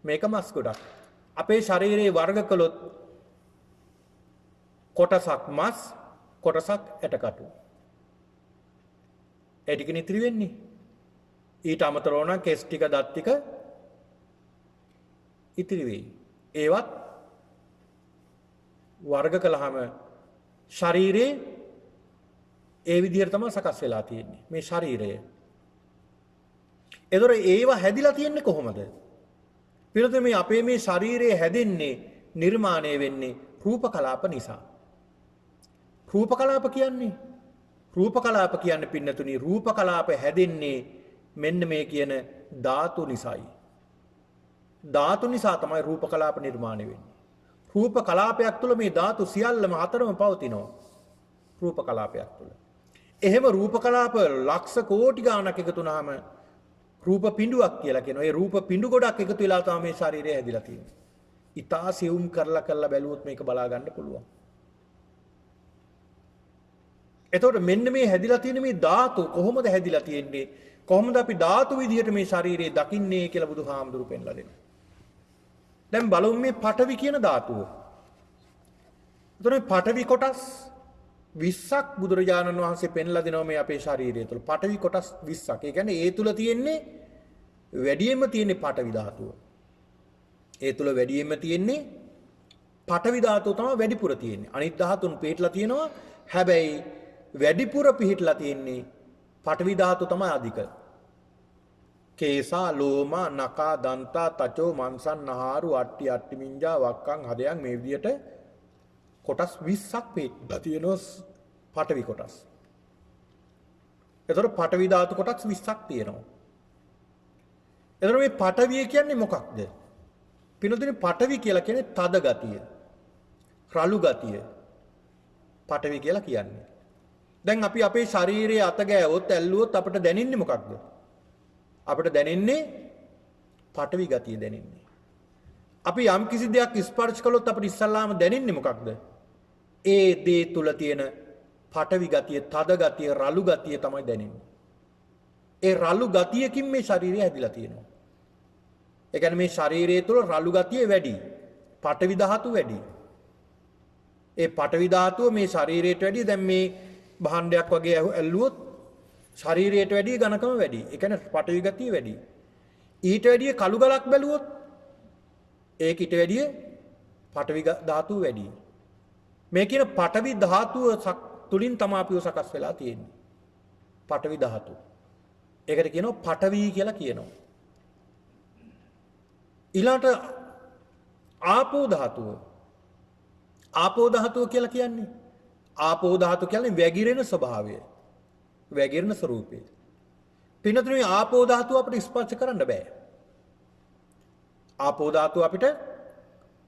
A: මේක මස් ගොඩක්. අපේ ශරීරයේ වර්ග කළොත් කොටසක් මස්, කොටසක් ඇටකටු. ඒ ටික නිතරි වෙන්නේ. ඊට අමතරව නම් කෙස් ටික, දත් ටික ඉතිරි වෙයි. ඒවත් වර්ග කළාම ශරීරේ ඒ විදිහට තමයි සකස් වෙලා තියෙන්නේ මේ ශරීරය. ඒතර ඒව හැදිලා තියෙන්නේ කොහොමද? පිළිතුර මේ අපේ මේ ශරීරය හැදෙන්නේ නිර්මාණය වෙන්නේ රූප කලාප නිසා. රූප කලාප කියන්නේ පින්නතුනි රූප කලාප හැදෙන්නේ මෙන්න මේ කියන ධාතු නිසායි. ධාතු නිසා තමයි රූප කලාප නිර්මාණය වෙන්නේ. රූප කලාපයක් තුළ මේ ධාතු සියල්ලම හතරම පවතිනවා. රූප කලාපයක් තුළ. එහෙම රූප කලාප ලක්ෂ කෝටි ගාණක් එකතු වුණාම රූප පිඬුවක් කියලා කියනවා. ඒ රූප පිඬු ගොඩක් එකතු වෙලා තමයි මේ ශරීරය හැදිලා තියෙන්නේ. ඊටා සියුම් කරලා බැලුවොත් මේක බලා ගන්න පුළුවන්. එතකොට මෙන්න මේ හැදිලා තියෙන මේ ධාතු කොහොමද හැදිලා තියෙන්නේ? කොහොමද අපි ධාතු විදිහට මේ ශරීරය දකින්නේ කියලා බුදුහාමුදුරු පෙන්ලා දෙනවා. දැන් බලමු මේ පඨවි කියන ධාතුව. එතකොට මේ පඨවි කොටස් 20ක් බුදුරජාණන් වහන්සේ පෙන්ලා දෙනවා මේ අපේ ශරීරය තුළ. පඨවි කොටස් 20ක්. ඒ කියන්නේ ඒ තුල තියෙන්නේ වැඩියෙන්ම තියෙන්නේ පඨවි ධාතුව. ඒ තුල වැඩියෙන්ම තියෙන්නේ පඨවි ධාතුව තමයි වැඩිපුර තියෙන්නේ. අනිත් ධාතුන් පිටලා තියෙනවා. හැබැයි වැඩිපුර පිහිටලා තියෙන්නේ පඨවි ධාතුව තමයි අධික. කේසා, ලෝම, නකා, දන්තා, තචෝ, මන්සන්, නහාරු, අට්ටි, අට්ටිමින්ජා, වක්කං, හදයන් මේ විදිහට කොටස් 20ක් පිටලා තියෙනවා පඨවි කොටස්. එතකොට පඨවි ධාතු කොටස් 20ක් තියෙනවා. එතකොට මේ පඨවිය කියන්නේ මොකක්ද? පිනොදිනේ පඨවි කියලා කියන්නේ තද ගතිය, රළු ගතිය. පඨවි කියලා කියන්නේ. දැන් අපි අපේ ශරීරයේ අත ගෑවොත් ඇල්ලුවොත් අපිට දැනෙන්නේ මොකක්ද? අපිට දැනෙන්නේ පඨවි ගතිය දැනෙන්නේ. අපි යම් කිසි දෙයක් ස්පර්ශ කළොත් අපිට ඉස්සල්ලාම දැනෙන්නේ මොකක්ද? ඒ දේ තුල තියෙන පඨවි ගතිය, තද ගතිය, රළු ගතිය තමයි දැනෙන්නේ. ඒ රළු ගතියකින් මේ ශරීරය හැදිලා තියෙනවා. ඒ කියන්නේ මේ ශරීරය තුල රළු ගතිය වැඩි. පඨවි ධාතු වැඩි. ඒ පඨවි ධාතුව මේ ශරීරයට වැඩි. දැන් මේ භාණ්ඩයක් වගේ ඇල්ලුවොත් ශරීරයට වැඩි ඝනකම වැඩි. ඒ කියන්නේ පඨවි ගතිය වැඩි. ඊට වැඩිය කළු ගලක් බැලුවොත් ඒක ඊට වැඩිය පඨවි ධාතුව වැඩි. මේ කියන පඨවි ධාතුව තුලින් තමයි අපිව සකස් වෙලා තියෙන්නේ. පඨවි ධාතුව. ඒකට කියනවා පඨවි කියලා කියනවා. ඊළාට ආපෝ ධාතුව. ආපෝ ධාතුව කියලා කියන්නේ ආපෝ ධාතුව කියන්නේ වැగిරෙන ස්වභාවය. වැగిරෙන ස්වરૂපය. පින්නතුනේ ආපෝ ධාතුව අපිට ස්පර්ශ කරන්න බෑ. ආපෝ ධාතුව අපිට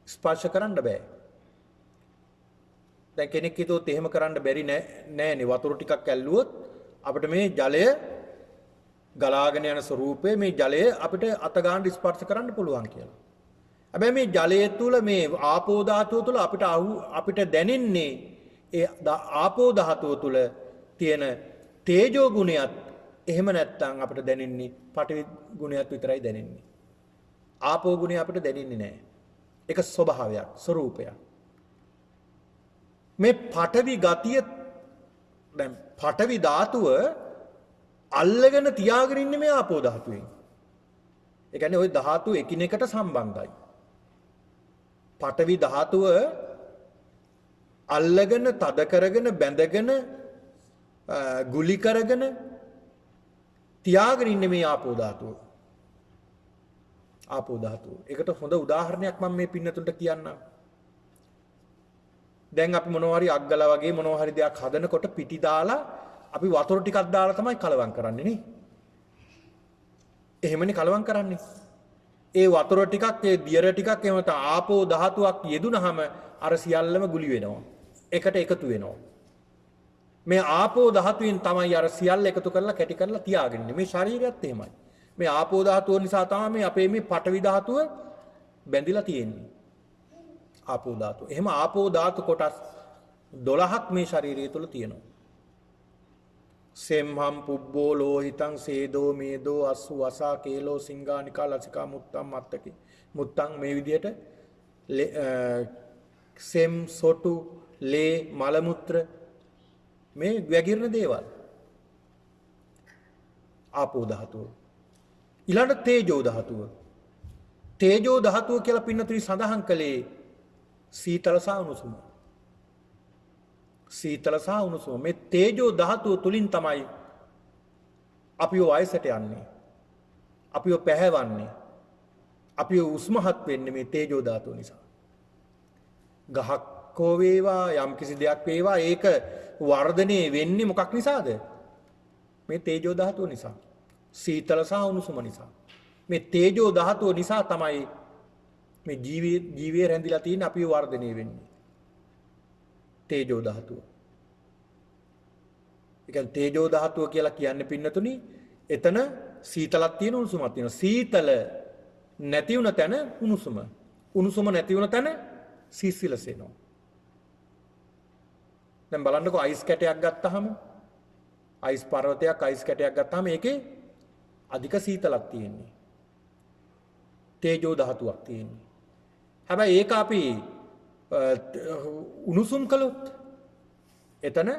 A: ස්පර්ශ කරන්න බෑ. දැන් කෙනෙක් හිතුවොත් එහෙම කරන්න බැරි නෑනේ. වතුර ටිකක් ඇල්ලුවොත් අපිට මේ ජලය ගලාගෙන යන ස්වરૂපය මේ ජලය අපිට අත ගන්න ස්පර්ශ කරන්න පුළුවන් කියලා. හැබැයි මේ ජලය තුල මේ ආපෝ ධාතුව තුල අපිට දැනෙන්නේ ඒ ආපෝ ධාතුව තුල තියෙන තේජෝ ගුණයත් එහෙම නැත්නම් අපිට දැනෙන්නේ පඨවි ගුණයත් විතරයි දැනෙන්නේ. ආපෝ ගුණය අපිට දැනෙන්නේ නැහැ. ඒක ස්වභාවයක්, ස්වરૂපයක්. මේ පඨවි ගතිය දැන් පඨවි ධාතුව අල්ලගෙන තියාගෙන ඉන්නේ මේ ආපෝ ධාතුවෙන්. ඒ කියන්නේ ওই ධාතු එකිනෙකට සම්බන්ධයි. පඨවි ධාතුව අල්ලගෙන තද කරගෙන බැඳගෙන ගුලි කරගෙන තියාගෙන ඉන්නේ මේ ආපෝ ධාතුව. ආපෝ ධාතුව. ඒකට හොඳ උදාහරණයක් මම මේ පින්නතුන්ට කියන්නම්. දැන් අපි මොනවා හරි අග්ගලා වගේ මොනවා හරි දෙයක් හදනකොට පිටි දාලා අපි වතුර ටිකක් දාලා තමයි කලවම් කරන්නේ නේ. එහෙමනේ කලවම් කරන්නේ. ඒ වතුර ටිකක් ඒ දියර ටිකක් එහෙම නැත්නම් ආපෝ ධාතුවක් යෙදුනහම අර සියල්ලම ගුලි වෙනවා. එකට එකතු වෙනවා. මේ ආපෝ ධාතුවෙන් තමයි අර සියල්ල එකතු කරලා කැටි කරලා තියාගෙන ඉන්නේ. මේ ශරීරයත් එහෙමයි. මේ ආපෝ ධාතුව නිසා තමයි මේ අපේ මේ පඨවි ධාතුව බැඳිලා තියෙන්නේ. ආපෝ ධාතුව. එහෙම ආපෝ ධාතු කොටස් 12ක් මේ ශරීරය තුල තියෙනවා. සෙම්හම් පුබ්බෝ ලෝහිතං සේදෝ මේදෝ අස්සු වසා කේලෝ සිංගානිකා ලසිකා මුත්තම් මත්තකි. මුත්තම් මේ විදිහට සෙම් සොටු ලේ මල මුත්‍ර මේ වැగిරෙන දේවල්. ආපෝ ධාතුව. ඊළඟ තේජෝ ධාතුව. තේජෝ ධාතුව කියලා පින්නතුනි සඳහන් කළේ සීතල සහ උණුසුම. සීතල සහ උණුසුම. මේ තේජෝ ධාතුව තුලින් තමයි අපිව වයසට යන්නේ. අපිව පැහැවන්නේ. අපිව උස්මහත් වෙන්නේ මේ තේජෝ ධාතුව නිසා. ගහක් හෝ වේවා යම් කිසි දෙයක් වේවා ඒක වර්ධනය වෙන්නේ මොකක් නිසාද? මේ තේජෝ ධාතුව නිසා. සීතල සහ උණුසුම නිසා. මේ තේජෝ ධාතුව නිසා තමයි මේ ජීවයේ රැඳිලා තියෙන අපිව වර්ධනය වෙන්නේ. තේජෝ ධාතුව. ඒ කියන්නේ තේජෝ ධාතුව කියලා කියන්නේ පින්නතුනි එතන සීතලක් තියෙන උණුසුමක් තියෙනවා. සීතල නැති වුණ තැන උණුසුම. උණුසුම නැති වුණ තැන සිසිලස එනවා. දැන් බලන්නකෝ අයිස් කැටයක් ගත්තාම අයිස් පර්වතයක් අයිස් කැටයක් ගත්තාම ඒකේ අධික සීතලක් තියෙන්නේ. තේජෝ ධාතුවක් තියෙන්නේ. හැබැයි ඒක අපි උණුසුම් කළොත් එතන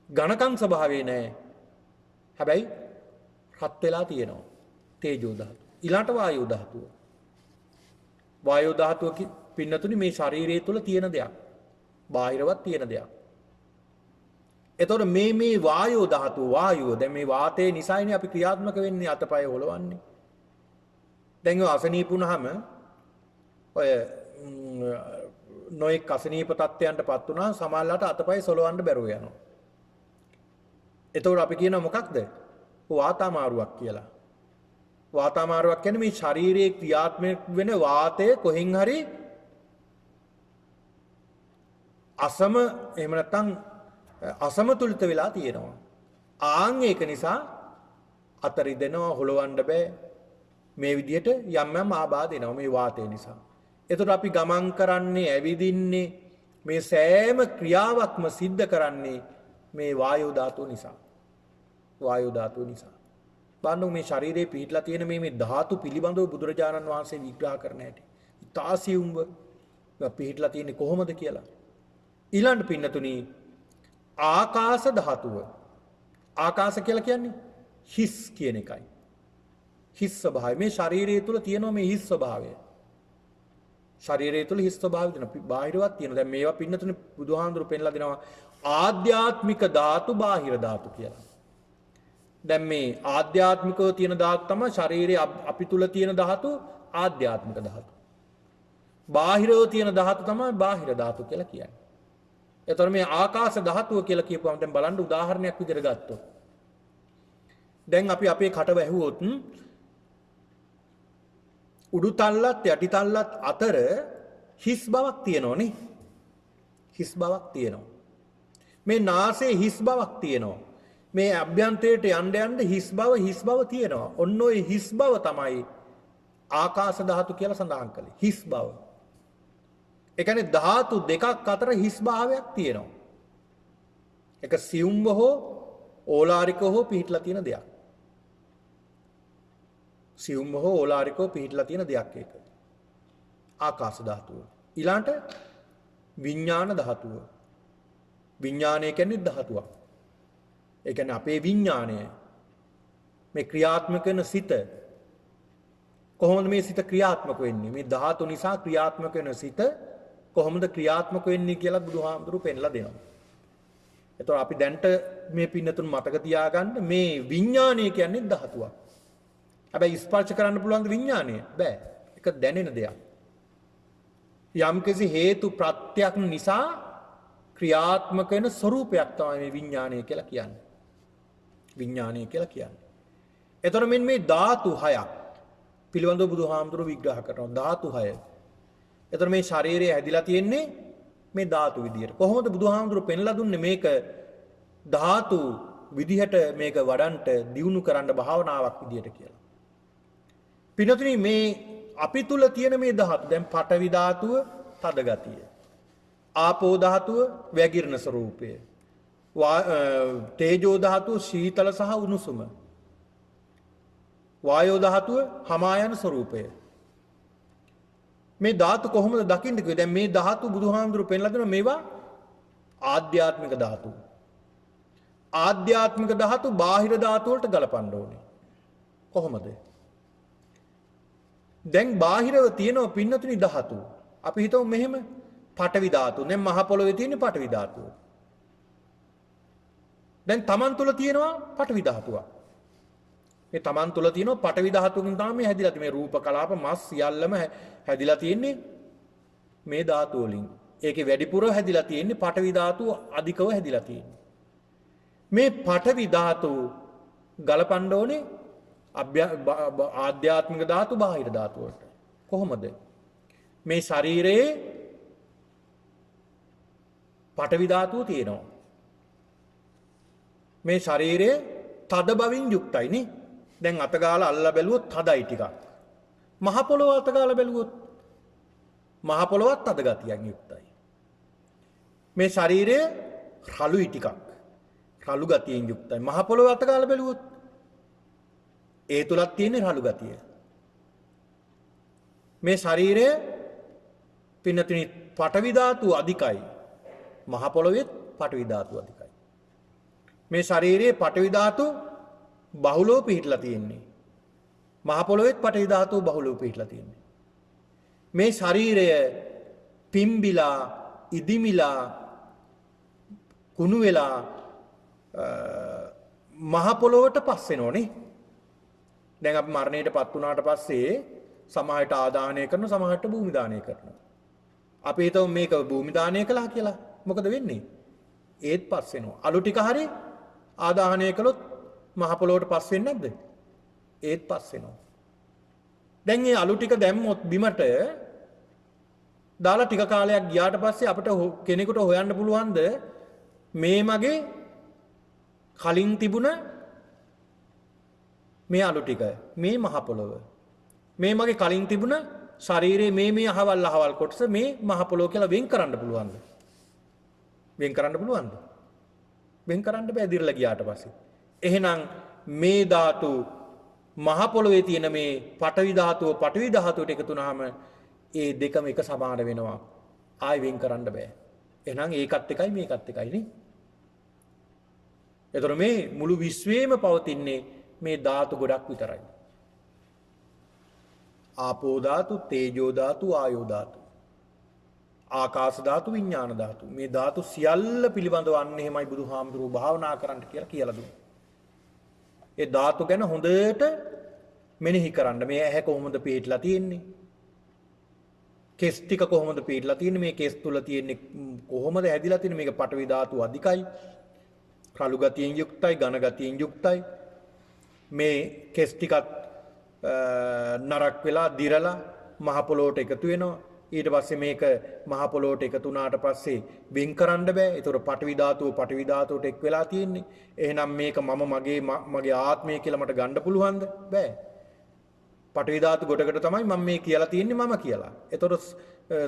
A: ඝනකම් ස්වභාවය නෑ. හැබැයි රත් වෙලා තියෙනවා තේජෝ ධාතුව. ඊළාට වායෝ ධාතුව. වායෝ ධාතුව පින්නතුනි මේ ශරීරය තුල තියෙන දෙයක්. බාහිරවත් තියෙන දෙයක්. එතකොට මේ වායෝ ධාතුව වායුව දැන් මේ වාතයේ නිසායිනේ අපි ක්‍රියාත්මක වෙන්නේ අතපය හොලවන්නේ. දැන් ඔය අසනීප වුණාම ඔය නොයෙක් අසනීප තත්ත්වයන්ටපත් වුණා සමහරලාට අතපය සොලවන්න බැරුව යනවා. එතකොට අපි කියනවා මොකක්ද? වාතාමාරුවක් කියලා. වාතාමාරුවක් කියන්නේ මේ ශරීරයේ ක්‍රියාත්මක වෙන වාතය කොහෙන් හරි එහෙම නැත්නම් අසමතුලිත වෙලා තියෙනවා. ආන් ඒක නිසා අත රිදෙනවා හොලවන්න බෑ. මේ විදිහට යම් ආබාධ එනවා මේ වාතය නිසා. එතකොට අපි ගමන් කරන්නේ ඇවිදින්නේ මේ සෑම ක්‍රියාවක්ම සිද්ධ කරන්නේ මේ වායෝ ධාතුව නිසා. වායෝ ධාතුව නිසා. බලන්න මේ ශරීරයේ පිහිටලා තියෙන මේ ධාතු පිළිබඳව බුදුරජාණන් වහන්සේ විග්‍රහ කරන හැටි. ඊතාසියුම්ව පිහිටලා තියෙන්නේ කොහොමද කියලා. ඊළඟ පින්නතුණි ආකාශ ධාතුව. ආකාශ කියලා කියන්නේ හිස් කියන එකයි. හිස් ස්වභාවය. මේ ශරීරය තුල තියෙනවා මේ හිස් ස්වභාවය. ශරීරය තුල හිස් ස්වභාවය දෙනවා. බාහිරවත් තියෙනවා. දැන් මේවා පින්නතුනේ බුදුහාඳුරු පෙන්ලා දෙනවා ආධ්‍යාත්මික ධාතු බාහිර ධාතු කියලා. දැන් මේ ආධ්‍යාත්මිකව තියෙන ධාතු තමයි ශරීරයේ අපි තුල තියෙන ධාතු ආධ්‍යාත්මික ධාතු. බාහිරව තියෙන ධාතු තමයි බාහිර ධාතු කියලා කියන්නේ. එතකොට මේ ආකාශ ධාතුව කියලා කියපුවම දැන් බලන්න උදාහරණයක් විදිහට ගත්තොත්. දැන් අපි අපේ කට වැහුවොත් උඩු තල්ලත් යටි තල්ලත් අතර හිස් බවක් තියෙනවා නේ. හිස් බවක් තියෙනවා. මේ නාසයේ හිස් බවක් තියෙනවා. මේ අභ්‍යන්තරයට යන්න හිස් බව තියෙනවා. ඔන්න ඔය හිස් බව තමයි ආකාශ ධාතු කියලා සඳහන් කළේ. හිස් බව. ඒ කියන්නේ ධාතු දෙකක් අතර හිස් භාවයක් තියෙනවා. එක සියුම්ව හෝ ඕලාරිකව හෝ පිහිටලා තියෙන දෙයක්. සියුම්ව හෝ ඕලාරිකව පිහිටලා තියෙන දෙයක් ඒක. ආකාශ ධාතුව. ඊළාට විඥාන ධාතුව. විඥානය කියන්නේ ධාතුවක්. ඒ කියන්නේ අපේ විඥානය මේ ක්‍රියාත්මක වෙන සිත කොහොමද මේ සිත ක්‍රියාත්මක වෙන්නේ? මේ ධාතු නිසා ක්‍රියාත්මක වෙන සිත කොහොමද ක්‍රියාත්මක වෙන්නේ කියලා බුදුහාමුදුරු පෙන්ලා දෙනවා. එතකොට අපි දැන්ට මේ පින්නතුන් මතක තියාගන්න මේ විඥානය කියන්නේ ධාතුවක්. හැබැයි ස්පර්ශ කරන්න පුළුවන් විඥානය බෑ. ඒක දැනෙන දෙයක්. යම්කිසි හේතු ප්‍රත්‍යක් නිසා ක්‍රියාත්මක වෙන ස්වરૂපයක් තමයි මේ විඥානය කියලා කියන්නේ. විඥානය කියලා කියන්නේ. එතකොට මෙන්න මේ ධාතු හයක් පිළිබඳව බුදුහාමුදුරුවෝ විග්‍රහ කරනවා. ධාතු හය. එතකොට මේ ශරීරය හැදිලා තියෙන්නේ මේ ධාතු විදියට. කොහොමද බුදුහාමුදුරුවෝ පෙන්ලා දුන්නේ මේක ධාතු විදිහට මේක වඩන්ට දියුණු කරන්න භාවනාවක් විදියට කියලා. පින්නතුනි මේ අපි තුල තියෙන මේ ධාතු දැන් පඨවි ධාතුව තද ගතිය. ආපෝ ධාතුව වැగిරෙන ස්වરૂපය. තේජෝ ධාතුව සීතල සහ උණුසුම. වායෝ ධාතුව හමා යන ස්වરૂපය. මේ ධාතු කොහොමද දකින්න කිව්වේ? දැන් මේ ධාතු බුදුහාමුදුරු පෙන්ලා දෙනවා මේවා ආධ්‍යාත්මික ධාතු. ආධ්‍යාත්මික ධාතු බාහිර ධාතු වලට ගලපන්න ඕනේ. කොහොමද? දැන් බාහිරව තියෙනවා පින්නතුනි ධාතු. අපි හිතමු මෙහෙම පඨවි ධාතු. දැන් මහ පොළොවේ තියෙන පඨවි ධාතුව. දැන් Taman තුල තියෙනවා පඨවි ධාතුවක්. මේ Taman තුල තියෙනවා පඨවි ධාතුවකින් තමයි මේ හැදිලා තියෙන්නේ. මේ රූප කලාප මස් සියල්ලම හැදිලා තියෙන්නේ මේ ධාතු වලින්. ඒකේ වැඩිපුර හැදිලා තියෙන්නේ පඨවි ධාතුව අධිකව හැදිලා තියෙන්නේ. මේ පඨවි ධාතුව ගලපන්න ඕනේ ආධ්‍යාත්මික ධාතු බාහිර ධාතු වලට. කොහොමද? මේ ශරීරයේ පඨවි ධාතුව තියෙනවා. මේ ශරීරය තද බවින් යුක්තයි නේ. දැන් අතගාලා අල්ලලා බැලුවොත් තදයි ටිකක්. මහ පොළොව අතගාලා බැලුවොත් මහ පොළොවත් තද ගතියෙන් යුක්තයි. මේ ශරීරය රළුයි ටිකක්. රළු ගතියෙන් යුක්තයි. මහ පොළොව අතගාලා බැලුවොත් ඒ තුලක් තියෙන රළු ගතිය. මේ ශරීරය පින්නතුනි පඨවි ධාතුව අධිකයි. මහ පොළොවේත් පඨවි ධාතුව අධිකයි. මේ ශරීරයේ පඨවි ධාතු බහුලව පිහිටලා තියෙන්නේ. මහ පොළොවේත් පඨවි ධාතුව බහුලව පිහිටලා තියෙන්නේ. මේ ශරීරය පිම්බිලා ඉදිමිලා කුණු වෙලා මහ පොළොවට පස් වෙනෝනේ. දැන් අපි මරණයටපත් වුණාට පස්සේ සමහරට ආදානය කරන සමහරට භූමි දානය කරනවා. අපි හිතමු මේක භූමි දානය කළා කියලා. මොකද වෙන්නේ? ඒත් පස් වෙනවා. අලු ටික හරි ආදාහනය කළොත් මහ පොළොවට පස් වෙන්නේ නැද්ද? ඒත් පස් වෙනවා. දැන් මේ අලු ටික දැම්මොත් බිමට දාලා ටික කාලයක් ගියාට පස්සේ අපිට කෙනෙකුට හොයන්න පුළුවන්ද මේ මගේ කලින් තිබුණ මේ අලු ටික මේ මහ පොළොව මේ මගේ කලින් තිබුණ ශරීරයේ මේ අහවල් කොටස මේ මහ පොළොව කියලා වෙන් කරන්න පුළුවන්ද? වෙන් කරන්න පුළුවන්ද? වෙන් කරන්න බෑ දිරලා ගියාට පස්සේ. එහෙනම් මේ ධාතු මහ පොළොවේ තියෙන මේ පඨවි ධාතුවට එකතු වුනහම ඒ දෙකම එක සමාන වෙනවා. ආයි වෙන් කරන්න බෑ. එහෙනම් ඒකත් එකයි මේකත් එකයි නේ. එතකොට මේ මුළු විශ්වයේම පවතින්නේ මේ ධාතු ගොඩක් විතරයි. ආපෝ ධාතු, තේජෝ ධාතු, ආයෝ ධාතු. ආකාශ ධාතු, විඥාන ධාතු. මේ ධාතු සියල්ල පිළිබඳව අන්න එහෙමයි බුදුහාමුදුරුවෝ භාවනා කරන්න කියලා දුන්නා. ඒ ධාතු ගැන හොඳට මෙනෙහි කරන්න. මේ ඇහැ කොහොමද පිටලා තියෙන්නේ? කෙස් ටික කොහොමද පිටලා තියෙන්නේ? මේ කෙස් තුල තියෙන්නේ කොහොමද හැදිලා තියෙන්නේ? මේක පඨවි ධාතු අධිකයි. රළු ගතියෙන් යුක්තයි, ඝන ගතියෙන් යුක්තයි. මේ කෙස් ටිකත් නරක් වෙලා දිරලා මහ පොළොවට එකතු වෙනවා. ඊට පස්සේ මේක මහ පොළොවට එකතු වුණාට පස්සේ වෙන් කරන්න බෑ. ඒතර පඨවි ධාතුවට එක් වෙලා තියෙන්නේ. එහෙනම් මේක මගේ ආත්මය කියලා මට ගන්න පුළුවන්ද? බෑ. පඨවි ධාතු කොටකට තමයි මම මේ කියලා තියෙන්නේ මම කියලා. ඒතර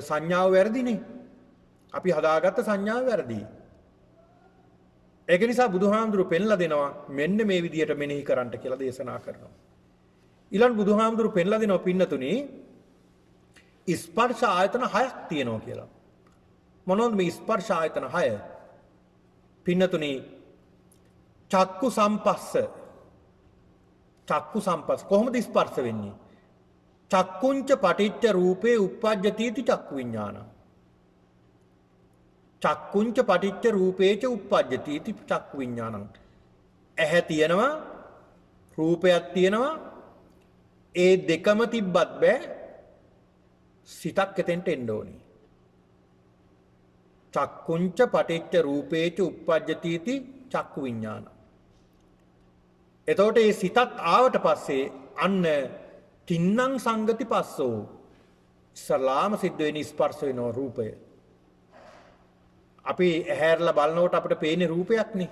A: සංඥාව වැරදිනේ. අපි හදාගත්ත සංඥාව වැරදි. ඒක නිසා බුදුහාමුදුරුවෝ පෙන්ලා දෙනවා මෙන්න මේ විදියට මෙනෙහි කරන්න කියලා දේශනා කරනවා. ඊළඟ බුදුහාමුදුරුවෝ පෙන්ලා දෙනවා පින්නතුනි ස්පර්ශ ආයතන 6ක් තියෙනවා කියලා. මොනවද මේ ස්පර්ශ ආයතන 6? පින්නතුනි චක්කු සම්පස්ස කොහොමද ස්පර්ශ වෙන්නේ? චක්කුංච පටිච්ච රූපේ uppajjati චක්කු විඥාන. චක්කුංච පටිච්ච රූපේච උප්පජ්ජති इति චක්කු විඥානං. ඇහැ තියෙනවා රූපයක් තියෙනවා ඒ දෙකම තිබ්බත් බෑ සිතක් එතෙන්ට එන්න ඕනේ. චක්කුංච පටිච්ච රූපේච උප්පජ්ජති इति චක්කු විඥානං. එතකොට මේ සිතත් ආවට පස්සේ අන්න තින්නම් සංගති පස්සෝ ඉස්සලාම සිද්ධ වෙන ස්පර්ශ වෙන රූපය. අපි ඇහැරලා බලනකොට අපිට පේන්නේ රූපයක් නේ.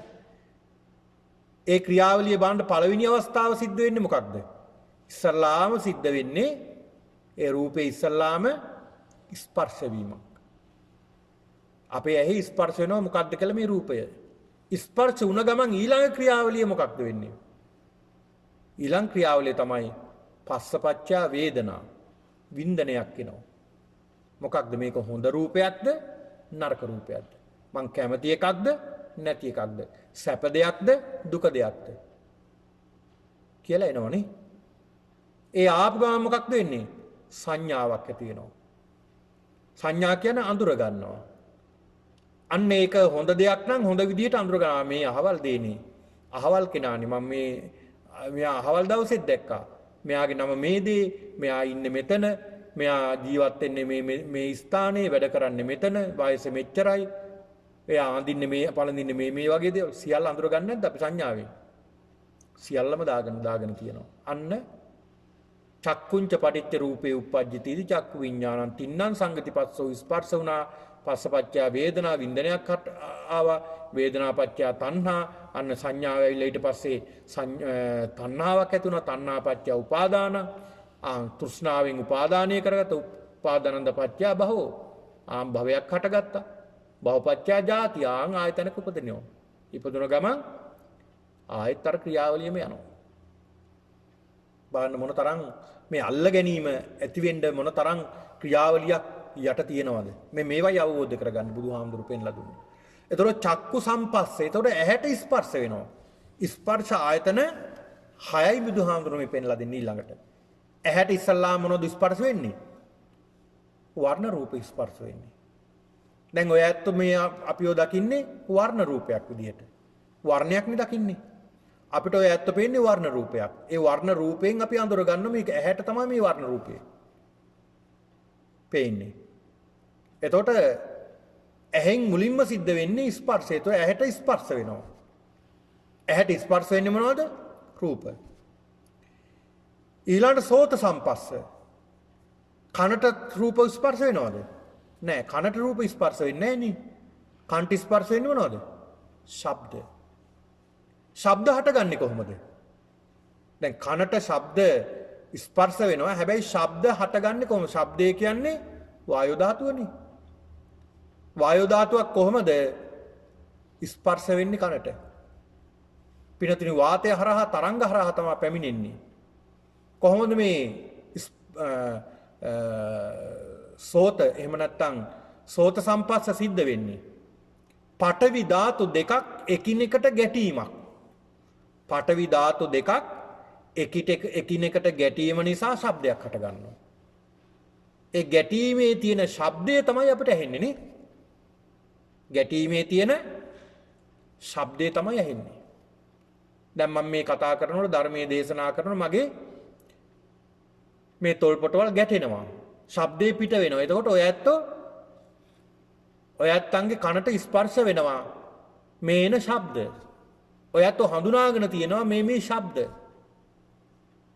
A: ඒ ක්‍රියාවලිය බලන්න පළවෙනි අවස්ථාව සිද්ධ වෙන්නේ මොකක්ද? ඉස්සලාම සිද්ධ වෙන්නේ ඒ රූපේ ඉස්සලාම ස්පර්ශ වීමක්. අපේ ඇහි ස්පර්ශ වෙනවා මොකක්ද කියලා මේ රූපය. ස්පර්ශ වුණ ගමන් ඊළඟ ක්‍රියාවලිය මොකක්ද වෙන්නේ? ඊළඟ ක්‍රියාවලිය තමයි පස්සපච්චා වේදනා. වින්දනයක් එනවා. මොකක්ද මේක හොඳ රූපයක්ද නරක රූපයක්ද? මං කැමති එකක්ද නැති එකක්ද? සැප දෙයක්ද දුක දෙයක්ද කියලා එනවනේ. ඒ ආපු ගමන් මොකක්ද වෙන්නේ? සංඥාවක් ඇති වෙනවා. සංඥා කියන්නේ අඳුර ගන්නවා. අන්න ඒක හොඳ දෙයක් නම් හොඳ විදිහට අඳුර ගන්නවා. මේ අහවල් දෙන්නේ. අහවල් කෙනානේ මම මෙයා අහවල් දවසෙත් දැක්කා. මෙයාගේ නම මේ දේ, මෙයා ඉන්නේ මෙතන, මෙයා ජීවත් වෙන්නේ මේ ස්ථානයේ, වැඩ කරන්නේ මෙතන, වයස මෙච්චරයි. එයා අඳින්නේ මේ, පළඳින්නේ මේ වගේ දේවල් සියල්ල අඳුර ගන්න නැද්ද අපි සංඥාවෙන්? සියල්ලම දාගෙන තියෙනවා. අන්න චක්කුංච පටිච්ච රූපේ උප්පජ්ජති ඉති චක්කු විඥානං තින්නම් සංගතිපස්සෝ ස්පර්ශ වුණා පස්සපච්චා වේදනා වින්දනයක් ආවා වේදනාපච්චා තණ්හා අන්න සංඥාව ඇවිල්ලා ඊට පස්සේ තණ්හාවක් ඇති වුණා තණ්හාපච්චා උපාදාන තෘෂ්ණාවෙන් උපාදානය කරගත්ත උපාදානන්ද පච්චා භවෝ භවයක් හටගත්තා භවපච්චා ජාති ආයතනක උපදිනවා ඉපදුන ගමන් ආයත අර ක්‍රියාවලියම යනවා බලන්න මොන තරම් මේ අල්ල ගැනීම ඇති වෙන්න මොන තරම් ක්‍රියාවලියක් යට තියෙනවද මේවයි අවබෝධ කරගන්න බුදුහාමුදුරු පෙන්ලා දුන්නේ. එතකොට චක්කු සම්පස්සේ එතකොට ඇහැට ස්පර්ශ වෙනවා. ස්පර්ශ ආයතන 6යි බුදුහාමුදුරු මේ පෙන්ලා දෙන්නේ ඊළඟට. ඇහැට ඉස්සල්ලාම මොනවද ස්පර්ශ වෙන්නේ? වර්ණ රූප ස්පර්ශ වෙන්නේ. දැන් ඔය ඇත්ත මේ අපිව දකින්නේ වර්ණ රූපයක් විදිහට. වර්ණයක් නේ දකින්නේ. අපිට ඔය ඇත්ත පේන්නේ වර්ණ රූපයක්. ඒ වර්ණ රූපයෙන් අපි අඳුර ගන්න මේක ඇහැට තමයි මේ වර්ණ රූපය පේන්නේ. එතකොට ඇහෙන් මුලින්ම සිද්ධ වෙන්නේ ස්පර්ශය. එතකොට ඇහැට ස්පර්ශ වෙනවා. ඇහැට ස්පර්ශ වෙන්නේ මොනවද? රූප. ඊළඟ සෝත සම්පස්ස. කනට රූප ස්පර්ශ වෙනවද? නෑ. කනට රූප ස්පර්ශ වෙන්නේ නෑනේ. කන්ට ස්පර්ශ වෙන්නේ මොනවද? ශබ්ද. ශබ්ද හටගන්නේ කොහොමද? දැන් කනට ශබ්ද ස්පර්ශ වෙනවා. හැබැයි ශබ්ද හටගන්නේ කොහොමද? ශබ්දය කියන්නේ වායු ධාතුවනේ. වායු ධාතුවක් කොහොමද ස්පර්ශ වෙන්නේ කනට? පිනතුනි වාතය හරහා තරංග හරහා තමයි පැමිණෙන්නේ. කොහොමද මේ සෝත එහෙම නැත්නම් සෝත සම්පස්ස සිද්ධ වෙන්නේ? පඨවි ධාතු දෙකක් එකිනෙකට ගැටීමක්. පඨවි ධාතු දෙකක් එකිනෙකට ගැටීම නිසා ශබ්දයක් හට ගන්නවා. ඒ ගැටීමේ තියෙන ශබ්දය තමයි අපිට ඇහෙන්නේ නේ. ගැටීමේ තියෙන ශබ්දය තමයි ඇහෙන්නේ. දැන් මම මේ කතා කරනකොට ධර්මයේ දේශනා කරනකොට මගේ මේ තොල්පොටවල් ගැටෙනවා. ශබ්දේ පිට වෙනවා. එතකොට ඔය ඇත්තන්ගේ කනට ස්පර්ශ වෙනවා මේ එන ශබ්ද. ඔය ඇත්තෝ හඳුනාගෙන තියෙනවා මේ ශබ්ද.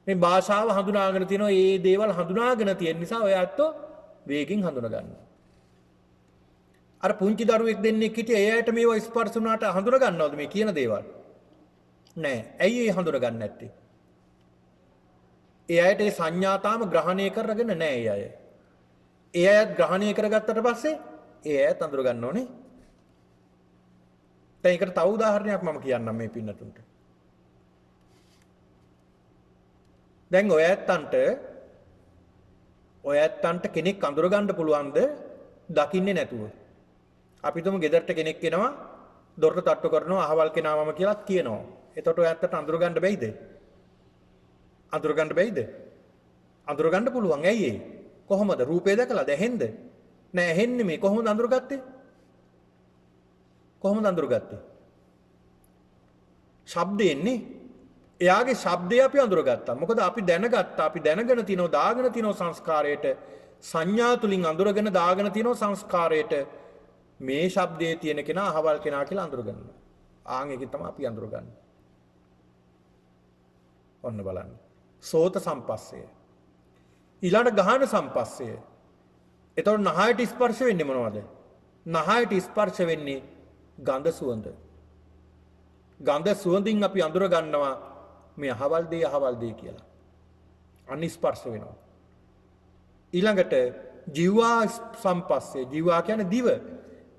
A: මේ භාෂාව හඳුනාගෙන තියෙනවා. මේ දේවල් හඳුනාගෙන තියෙන නිසා ඔය ඇත්තෝ වේගින් හඳුනා ගන්නවා. අර පුංචි දරුවෙක් දෙන්නෙක් හිටියේ ඒ ඇයට මේව ස්පර්ශ වුණාට හඳුනා ගන්නවද මේ කියන දේවල්? නෑ. ඇයි ඒ හඳුනා ගන්න නැත්තේ? ඒ අයට ඒ සංඥා තාම ග්‍රහණය කරගෙන නෑ ඒ අය. ඒ අයත් ග්‍රහණය කරගත්තට පස්සේ ඒ අයත් අඳුර ගන්න ඕනේ. දැන් ඒකට තව උදාහරණයක් මම කියන්නම් මේ පින්නතුන්ට. දැන් ඔය ඇත්තන්ට කෙනෙක් අඳුර ගන්න පුළුවන්ද දකින්නේ නැතුව? අපි තුමු ගෙදරට කෙනෙක් එනවා දොරට තට්ටු කරනවා අහවල් කෙනා මම කියලාත් කියනවා. එතකොට ඔය ඇත්තට අඳුර ගන්න බැයිද? අඳුර ගන්න බැයිද? අඳුර ගන්න පුළුවන්. ඇයි ඒ? කොහොමද? රූපේ දැකලාද? ඇහෙන්ද? නෑ ඇහෙන්නේ මේ කොහොමද අඳුරගත්තේ? කොහොමද අඳුරගත්තේ? ශබ්දයෙන්නේ. එයාගේ ශබ්දය අපි අඳුරගත්තා. මොකද අපි දැනගත්තා, අපි දැනගෙන තිනෝ දාගෙන තිනෝ සංස්කාරයට, සංඥා තුලින් අඳුරගෙන දාගෙන තිනෝ සංස්කාරයට මේ ශබ්දයේ තියෙන කෙනා අහවල් කෙනා කියලා අඳුරගන්නවා. ආන් ඒකේ තමයි අපි අඳුරගන්නේ. ඔන්න බලන්න. සෝත සම්පස්සය. ඊළඟ ගහන සම්පස්සය. එතකොට නහයට ස්පර්ශ වෙන්නේ මොනවද? නහයට ස්පර්ශ වෙන්නේ ගඳ සුවඳ. ගඳ සුවඳින් අපි අඳුර ගන්නවා මේ අහවල් දේ කියලා. අන්න ස්පර්ශ වෙනවා. ඊළඟට ජීවා සම්පස්සේ. ජීවා කියන්නේ දිව.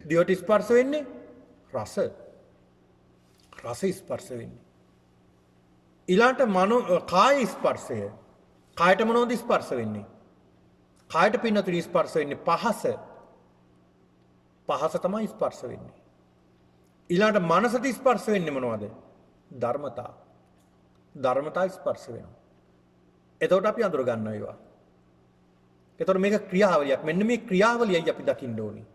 A: දිවට ස්පර්ශ වෙන්නේ රස. රස ස්පර්ශ වෙන්නේ. ඊළඟට කාය ස්පර්ශය. කායට මොනවද ස්පර්ශ වෙන්නේ? කායට පින්නතුනි ස්පර්ශ වෙන්නේ පහස. පහස තමයි ස්පර්ශ වෙන්නේ. ඊළඟට මනසට ස්පර්ශ වෙන්නේ මොනවද? ධර්මතා. ධර්මතා ස්පර්ශ වෙනවා. එතකොට අපි අඳුර ගන්නවා ඒවා. එතකොට මේක ක්‍රියාවලියක්. මෙන්න මේ ක්‍රියාවලියයි අපි දකින්න ඕනේ.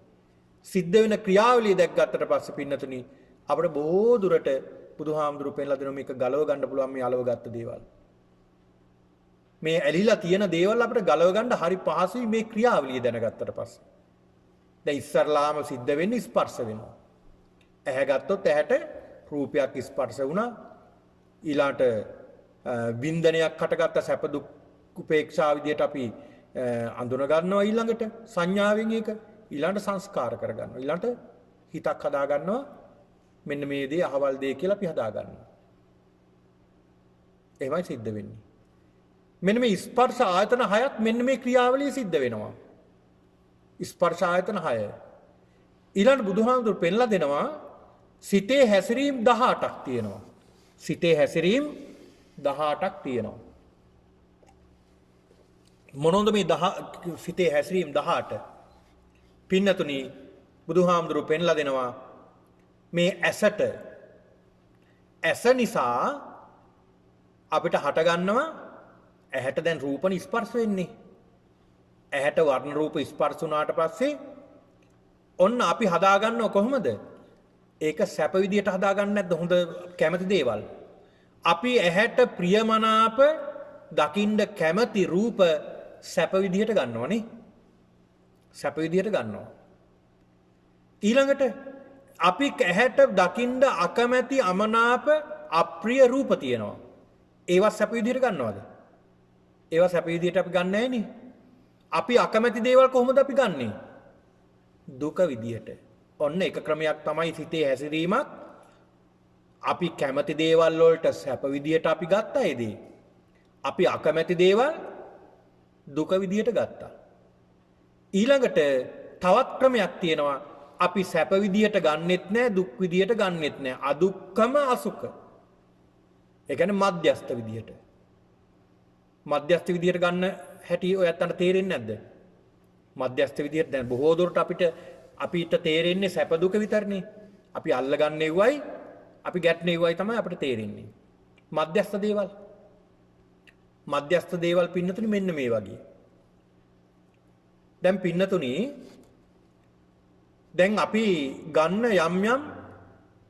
A: සිද්ධ වෙන ක්‍රියාවලිය දැක්ගත්තට පස්සේ පින්නතුනි අපිට බොහෝ දුරට බුදුහාමුදුරු පෙන්ලා දෙනවා මේක ගලව ගන්න පුළුවන් මේ අලව ගත්ත දේවල්. මේ ඇලිලා තියෙන දේවල් අපිට ගලව ගන්න හරි පහසුයි මේ ක්‍රියාවලිය දැනගත්තට පස්සේ. දැන් ඉස්සරලාම සිද්ධ වෙන්නේ ස්පර්ශ වෙනවා. ඇහැ ගත්තොත් ඇහැට රූපයක් ස්පර්ශ වුණා. ඊළාට වින්දනයක් හටගත්ත සැප දුක් උපේක්ෂා විදියට අපි අඳුන ගන්නවා ඊළඟට සංඥාවෙන් ඒක ඊළඟට සංස්කාර කර ගන්නවා. ඊළඟට හිතක් හදා ගන්නවා. මෙන්න මේ දේ අහවල් දේ කියලා අපි හදා ගන්නවා. එහෙමයි සිද්ධ වෙන්නේ. මෙන්න මේ ස්පර්ශ ආයතන 6ත් මෙන්න මේ ක්‍රියාවලිය සිද්ධ වෙනවා. ස්පර්ශ ආයතන 6. ඊළඟ බුදුහාමුදුරු පෙන්ලා දෙනවා සිතේ හැසිරීම් 18ක් තියෙනවා. සිතේ හැසිරීම් 18ක් තියෙනවා. මොනොන්ද මේ සිතේ හැසිරීම් 18? පින්නතුනි බුදුහාමුදුරු පෙන්ලා දෙනවා මේ ඇසට ඇස නිසා අපිට හට ගන්නවා ඇහැට දැන් රූපණ ස්පර්ශ වෙන්නේ. ඇහැට වර්ණ රූප ස්පර්ශ වුණාට පස්සේ ඔන්න අපි හදා ගන්නව කොහොමද? ඒක සැප විදියට හදා ගන්න නැද්ද? හොඳ කැමති දේවල්. අපි ඇහැට ප්‍රියමනාප දකින්න කැමති රූප සැප විදියට ගන්නවනේ. සැප විදියට ගන්නවා. ඊළඟට අපි ඇහැට දකින්න අකමැති අමනාප අප්‍රිය රූප තියෙනවා. ඒවා සැප විදියට ගන්නවද? ඒවා සැප විදියට අපි ගන්න නැහැ නේ. අපි අකමැති දේවල් කොහොමද අපි ගන්නෙ? දුක විදියට. ඔන්න එක ක්‍රමයක් තමයි සිතේ හැසිරීමක්. අපි කැමති දේවල් වලට සැප විදියට අපි ගත්තා ඒ දේ. අපි අකමැති දේවල් දුක විදියට ගත්තා. ඊළඟට තවත් ක්‍රමයක් තියෙනවා. අපි සැප විදියට ගන්නෙත් නැහැ, දුක් විදියට ගන්නෙත් නැහැ. අදුක්කම අසුඛ. ඒ කියන්නේ මධ්‍යස්ථ විදියට. මධ්‍යස්ථ විදියට ගන්න හැටි ඔයත් අන්න තේරෙන්නේ නැද්ද? මධ්‍යස්ථ විදියට දැන් බොහෝ දුරට අපිට තේරෙන්නේ සැප දුක විතරනේ. අපි අල්ලගන්නේ වයි, අපි ගැටනේ වයි තමයි අපිට තේරෙන්නේ. මධ්‍යස්ථ දේවල්. මධ්‍යස්ථ දේවල් පින්නතුනි මෙන්න මේ වගේ. දැන් පින්නතුනි දැන් අපි ගන්න යම්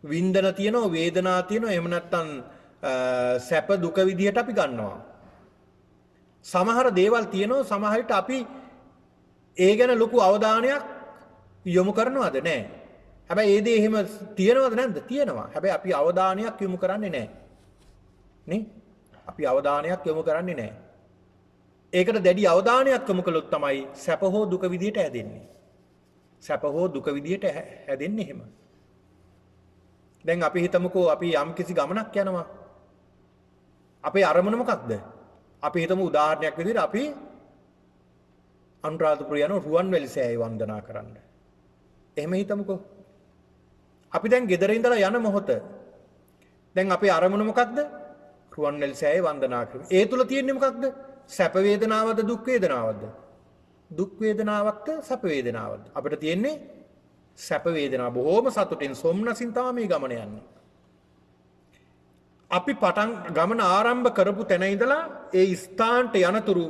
A: වින්දන තියෙනවා, වේදනා තියෙනවා, එහෙම නැත්නම් සැප දුක විදියට අපි ගන්නවා. සමහර දේවල් තියෙනවා සමහර විට අපි ඒ ගැන ලොකු අවධානයක් යොමු කරනවද? නැහැ. හැබැයි ඒ දේ එහෙම තියෙනවද නැද්ද? තියෙනවා. හැබැයි අපි අවධානයක් යොමු කරන්නේ නැහැ. නේ? අපි අවධානයක් යොමු කරන්නේ නැහැ. ඒකට දැඩි අවධානයක් යොමු කළොත් තමයි සැප හෝ දුක විදියට හැදෙන්නේ. සැප හෝ දුක විදියට හැදෙන්නේ එහෙම. දැන් අපි හිතමුකෝ අපි යම් කිසි ගමනක් යනවා. අපේ අරමුණ මොකක්ද? අපි හිතමු උදාහරණයක් විදිහට අපි අනුරාධපුර යන රුවන්වැලි සෑය වන්දනා කරන්න. එහෙම හිතමුකෝ. අපි දැන් ගෙදර ඉඳලා යන මොහොත දැන් අපේ අරමුණ මොකක්ද? රුවන්වැලි සෑය වන්දනා කිරීම. ඒ තුල තියෙන්නේ මොකක්ද? සැප වේදනාවද දුක් වේදනාවද? දුක් වේදනාවක්ද සැප වේදනාවක්ද? අපිට තියෙන්නේ සැප වේදනාව. බොහෝම සතුටින් සොම්නසින් තමයි මේ ගමන යන්නේ. අපි ගමන ආරම්භ කරපු තැන ඉඳලා ඒ ස්ථානට යනතුරු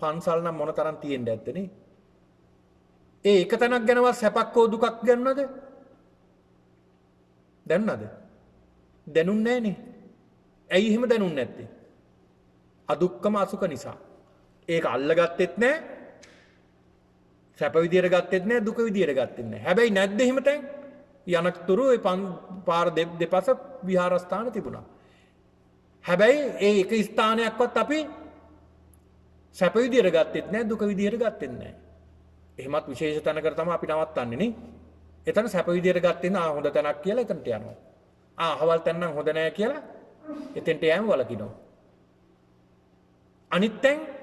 A: පන්සල් නම් මොන තරම් තියෙන්න ඇත්තනේ. ඒ එක තැනක් ගැනවත් සැපක් හෝ දුකක් ගන්නවද? දැනුණාද? දැනුන්නේ නැහනේ. ඇයි එහෙම දැනුන්නේ නැත්තේ? අදුක්කම අසුක නිසා. ඒක අල්ලගත්තෙත් නැහැ. සැප විදියට ගත්තෙත් නැහැ, දුක විදියට ගත්තෙත් නැහැ. හැබැයි නැද්ද එහෙම තැන්? යනතුරු ඒ පාර දෙපස විහාරස්ථාන තිබුණා. හැබැයි ඒ එක ස්ථානයක්වත් අපි සැප විදියට ගත්තෙත් නැහැ, දුක විදියට ගත්තෙත් නැහැ. එහෙමත් විශේෂ තැනකට තමයි අපි නවත්තන්නේ නේ. එතන සැප විදියට ගත්තේ නා හොඳ තැනක් කියලා එතනට යනවා. අහවල් තැන නම් හොඳ නැහැ කියලා එතෙන්ට යෑම වලකිනවා. අනිත් තැන්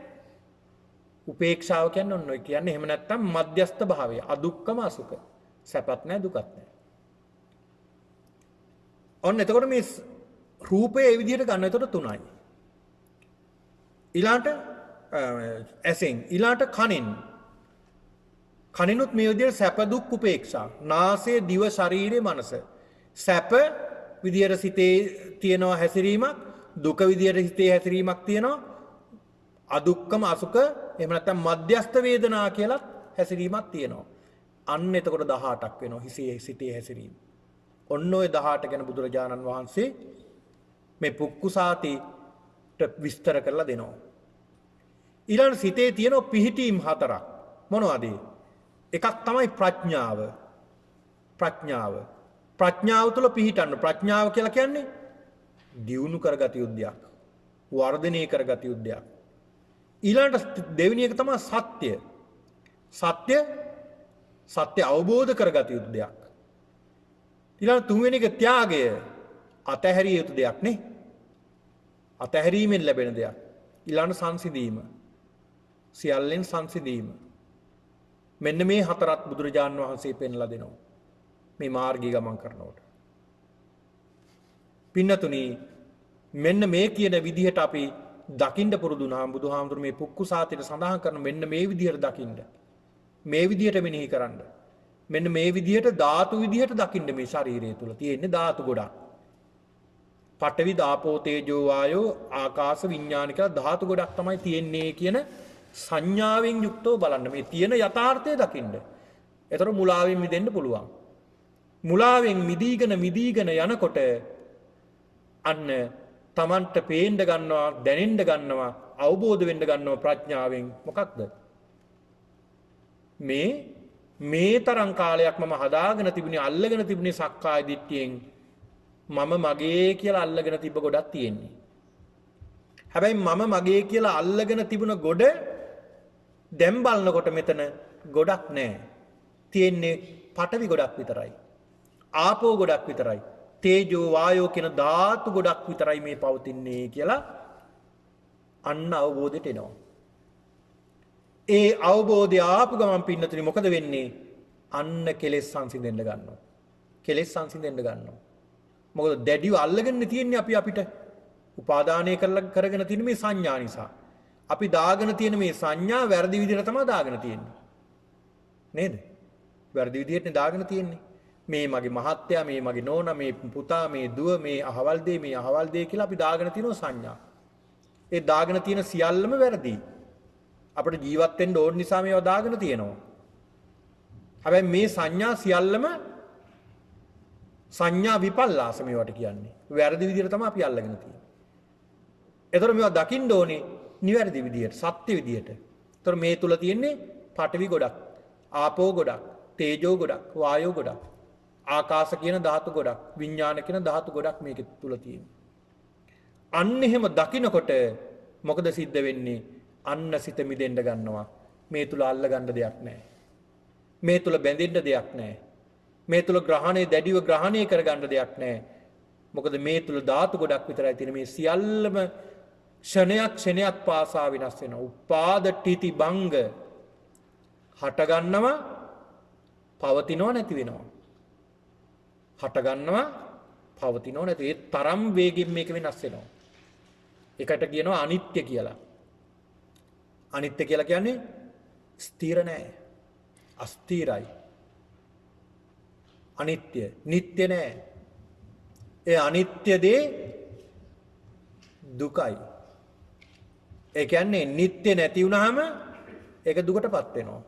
A: උපේක්ෂාව කියන්නේ ඔන්න ඔය කියන්නේ. එහෙම නැත්නම් මධ්‍යස්ථ භාවය. අදුක්කම අසුක. සැපත් නැහැ, දුකත් නැහැ. ඔන්න එතකොට මේ රූපය ඒ විදිහට ගන්න. එතකොට තුනයි. ඊළාට ඇසෙන්, ඊළාට කනෙන්. කනිනුත් මේ විදිහට සැප දුක් උපේක්ෂා. නාසය, දිව, ශරීරය, මනස. සැප විදිහට සිතේ තියෙනවා හැසිරීමක්, දුක විදිහට හිතේ හැසිරීමක් තියෙනවා. අදුක්කම අසුක එහෙම නැත්නම් මධ්‍යස්ථ වේදනා කියලා හැසිරීමක් තියෙනවා. අන්න එතකොට 18ක් වෙනවා හිසේ සිතේ හැසිරීම. ඔන්න ඔය 18 ගැන බුදුරජාණන් වහන්සේ මේ පුක්කුසාතිට විස්තර කරලා දෙනවා. ඊළඟ සිතේ තියෙන පිහිටීම් 4ක්. මොනවද? එකක් තමයි ප්‍රඥාව. ප්‍රඥාව තුළ පිහිටන්න. ප්‍රඥාව කියලා කියන්නේ දියුණු කරගත යුද්ධයක්. වර්ධනය කරගත යුද්ධයක්. ඊළඟට දෙවෙනි එක තමයි සත්‍ය. සත්‍ය අවබෝධ කරගත යුතු දෙයක්. ඊළඟ තුන්වෙනි එක ත්‍යාගය. අතහැරිය යුතු දෙයක් නේ. අතහැරීමෙන් ලැබෙන දෙයක්. ඊළඟ සංසිඳීම. සියල්ලෙන් සංසිඳීම. මෙන්න මේ හතරත් බුදුරජාණන් වහන්සේ පෙන්ලා දෙනවා. මේ මාර්ගය ගමන් කරනකොට. පින්නතුනි මෙන්න මේ කියන විදිහට අපි දකින්න පුරුදු වුණාම බුදුහාමුදුරු මේ පුක්කුසාතිට සඳහන් කරන මෙන්න මේ විදිහට දකින්න. මේ විදිහට මෙනෙහි කරන්න. මෙන්න මේ විදිහට ධාතු විදිහට දකින්න මේ ශරීරය තුල තියෙන්නේ ධාතු ගොඩක්. පඨවි, දාපෝ, තේජෝ, වායෝ, ආකාශ, විඥාන කියලා ධාතු ගොඩක් තමයි තියෙන්නේ කියන සංඥාවෙන් යුක්තව බලන්න. මේ තියෙන යථාර්ථය දකින්න. ඒතර මුලාවෙන් මිදෙන්න පුළුවන්. මුලාවෙන් මිදීගෙන යනකොට අන්න තමන්ට පේන්න ගන්නවා, දැනෙන්න ගන්නවා, අවබෝධ වෙන්න ගන්නවා ප්‍රඥාවෙන්. මොකක්ද? මේ තරම් කාලයක් මම හදාගෙන තිබුණේ, අල්ලගෙන තිබුණේ සක්කාය දිට්ඨියෙන් මම මගේ කියලා අල්ලගෙන තිබ්බ ගොඩක් තියෙන්නේ. හැබැයි මම මගේ කියලා අල්ලගෙන තිබුණ ගොඩ දැන් බලනකොට මෙතන ගොඩක් නැහැ. තියෙන්නේ පඨවි ගොඩක් විතරයි. ආපෝ ගොඩක් විතරයි. තේජෝ, වායෝ කියන ධාතු ගොඩක් විතරයි මේ පවතින්නේ කියලා අන්න අවබෝධයට එනවා. ඒ අවබෝධය ආපු ගමන් පින්නතුනි මොකද වෙන්නේ? අන්න කෙලෙස් සංසිඳෙන්න ගන්නවා. මොකද දැඩිව අල්ලගෙන තියෙන්නේ අපිට. උපාදානය කරගෙන තියෙන මේ සංඥා නිසා. අපි දාගෙන තියෙන මේ සංඥා වැරදි විදිහට තමයි දාගෙන තියෙන්නේ. නේද? වැරදි විදිහටනේ දාගෙන තියෙන්නේ. මේ මගේ මහත්තයා, මේ මගේ නෝනා, මේ පුතා, මේ දුව, මේ අහවල් දේ කියලා අපි දාගෙන තියෙන සංඥා. ඒ දාගෙන තියෙන සියල්ලම වැරදි. අපිට ජීවත් වෙන්න ඕන නිසා මේවා දාගෙන තියෙනවා. හැබැයි මේ සංඥා සියල්ලම සංඥා විපල්ලාස මේවට කියන්නේ. වැරදි විදිහට තමයි අපි අල්ලගෙන තියෙන්නේ. ඒතර මේවා දකින්න ඕනේ නිවැරදි විදිහට, සත්‍ය විදිහට. ඒතර මේ තුල තියෙන්නේ පඨවි ගොඩක්, ආපෝ ගොඩක්, තේජෝ ගොඩක්, වායෝ ගොඩක්, ආකාශ කියන ධාතු ගොඩක්, විඥාන කියන ධාතු ගොඩක් මේක තුල තියෙනවා. අන්න එහෙම දකිනකොට මොකද සිද්ධ වෙන්නේ? අන්න සිත මිදෙන්න ගන්නවා. මේ තුල අල්ල ගන්න දෙයක් නැහැ. මේ තුල බැඳෙන්න දෙයක් නැහැ. මේ තුල දැඩිව ග්‍රහණය කරගන්න දෙයක් නැහැ. මොකද මේ තුල ධාතු ගොඩක් විතරයි තියෙන. මේ සියල්ලම ක්ෂණයක් පාසා විනාශ වෙනවා. උපාද තීති භංග හට ගන්නවා, පවතිනව නැති වෙනවා. හට ගන්නවා, පවතිනව නැති. ඒ තරම් වේගෙන් මේක වෙනස් වෙනවා. ඒකට කියනවා අනිත්‍ය කියලා. අනිත්‍ය කියලා කියන්නේ ස්ථිර නැහැ. අස්ථිරයි. අනිත්‍ය, නිට්ටය නැහැ. ඒ අනිත්‍ය දේ දුකයි. ඒ කියන්නේ නිට්ටය නැති වුනහම ඒක දුකටපත් වෙනවා.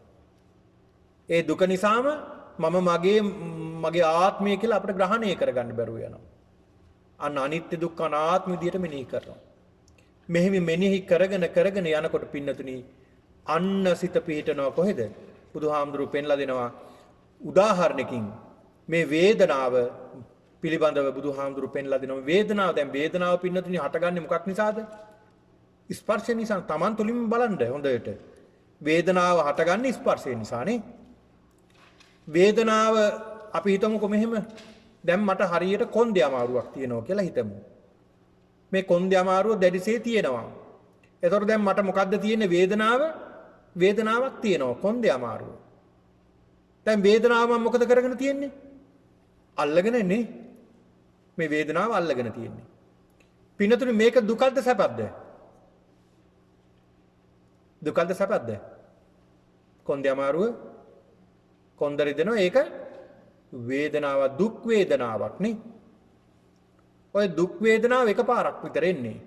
A: ඒ දුක නිසාම මම මගේ මගේ ආත්මය කියලා අපිට ග්‍රහණය කරගන්න බැරුව යනවා. අන්න අනිත්‍ය දුක්ඛ අනාත්ම විදියට මෙනෙහි කරනවා. මෙහෙම මෙනෙහි කරගෙන යනකොට පින්නතුනි අන්න සිත පිහිටනවා කොහෙද? බුදුහාමුදුරුවෝ පෙන්ලා දෙනවා උදාහරණකින් මේ වේදනාව පිළිබඳව බුදුහාමුදුරුවෝ පෙන්ලා දෙනවා. වේදනාව දැන් වේදනාව පින්නතුනි හටගන්නේ මොකක් නිසාද? ස්පර්ශ නිසා. Taman තුලින්ම බලන්න හොඳට. වේදනාව හටගන්නේ ස්පර්ශය නිසානේ. වේදනාව අපි හිතමුකෝ මෙහෙම දැන් මට හරියට කොන්දේ අමාරුවක් තියෙනවා කියලා හිතමු. මේ කොන්දේ අමාරුව දැඩිසේ තියෙනවා. එතකොට දැන් මට මොකද්ද තියෙන්නේ? වේදනාවක් තියෙනවා කොන්දේ අමාරුව. දැන් වේදනාව මම මොකද කරගෙන තියෙන්නේ? අල්ලගෙන නේ. මේ වේදනාව අල්ලගෙන තියෙන්නේ. පින්නතුනි මේක දුකක්ද සැපක්ද? දුකක්ද සැපක්ද? කොන්දේ අමාරුව කොන්ද රිදෙනවා ඒක වේදනාවක් දුක් වේදනාවක් නේ. ඔය දුක් වේදනාව එකපාරක් විතර එන්නේ.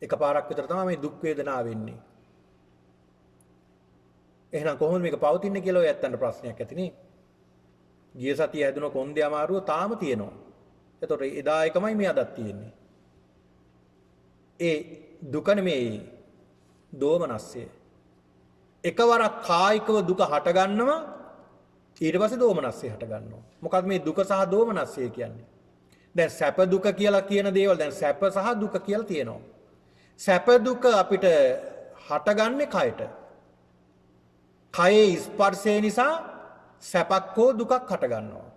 A: එකපාරක් විතර තමයි මේ දුක් වේදනාව එන්නේ. එහෙනම් කොහොමද මේක පවතින්නේ කියලා ඔය ඇත්තන්ට ප්‍රශ්නයක් ඇතිනේ. ගිය සතිය හැදුන කොන්දේ අමාරුව තාම තියෙනවා. එතකොට එදා එකමයි මේ අදත් තියෙන්නේ. ඒ දුක නෙමෙයි දෝමනස්සය. එකවරක් කායිකව දුක හට ගන්නවා ඊට පස්සේ දෝමනස්සය හට ගන්නවා. මොකක්ද මේ දුක සහ දෝමනස්සය කියන්නේ? දැන් සැප දුක කියලා කියන දේවල් දැන් සැප සහ දුක කියලා තියෙනවා. සැප දුක අපිට හටගන්නේ කයට. කයේ ස්පර්ශය නිසා සැපක් හෝ දුකක් හට ගන්නවා.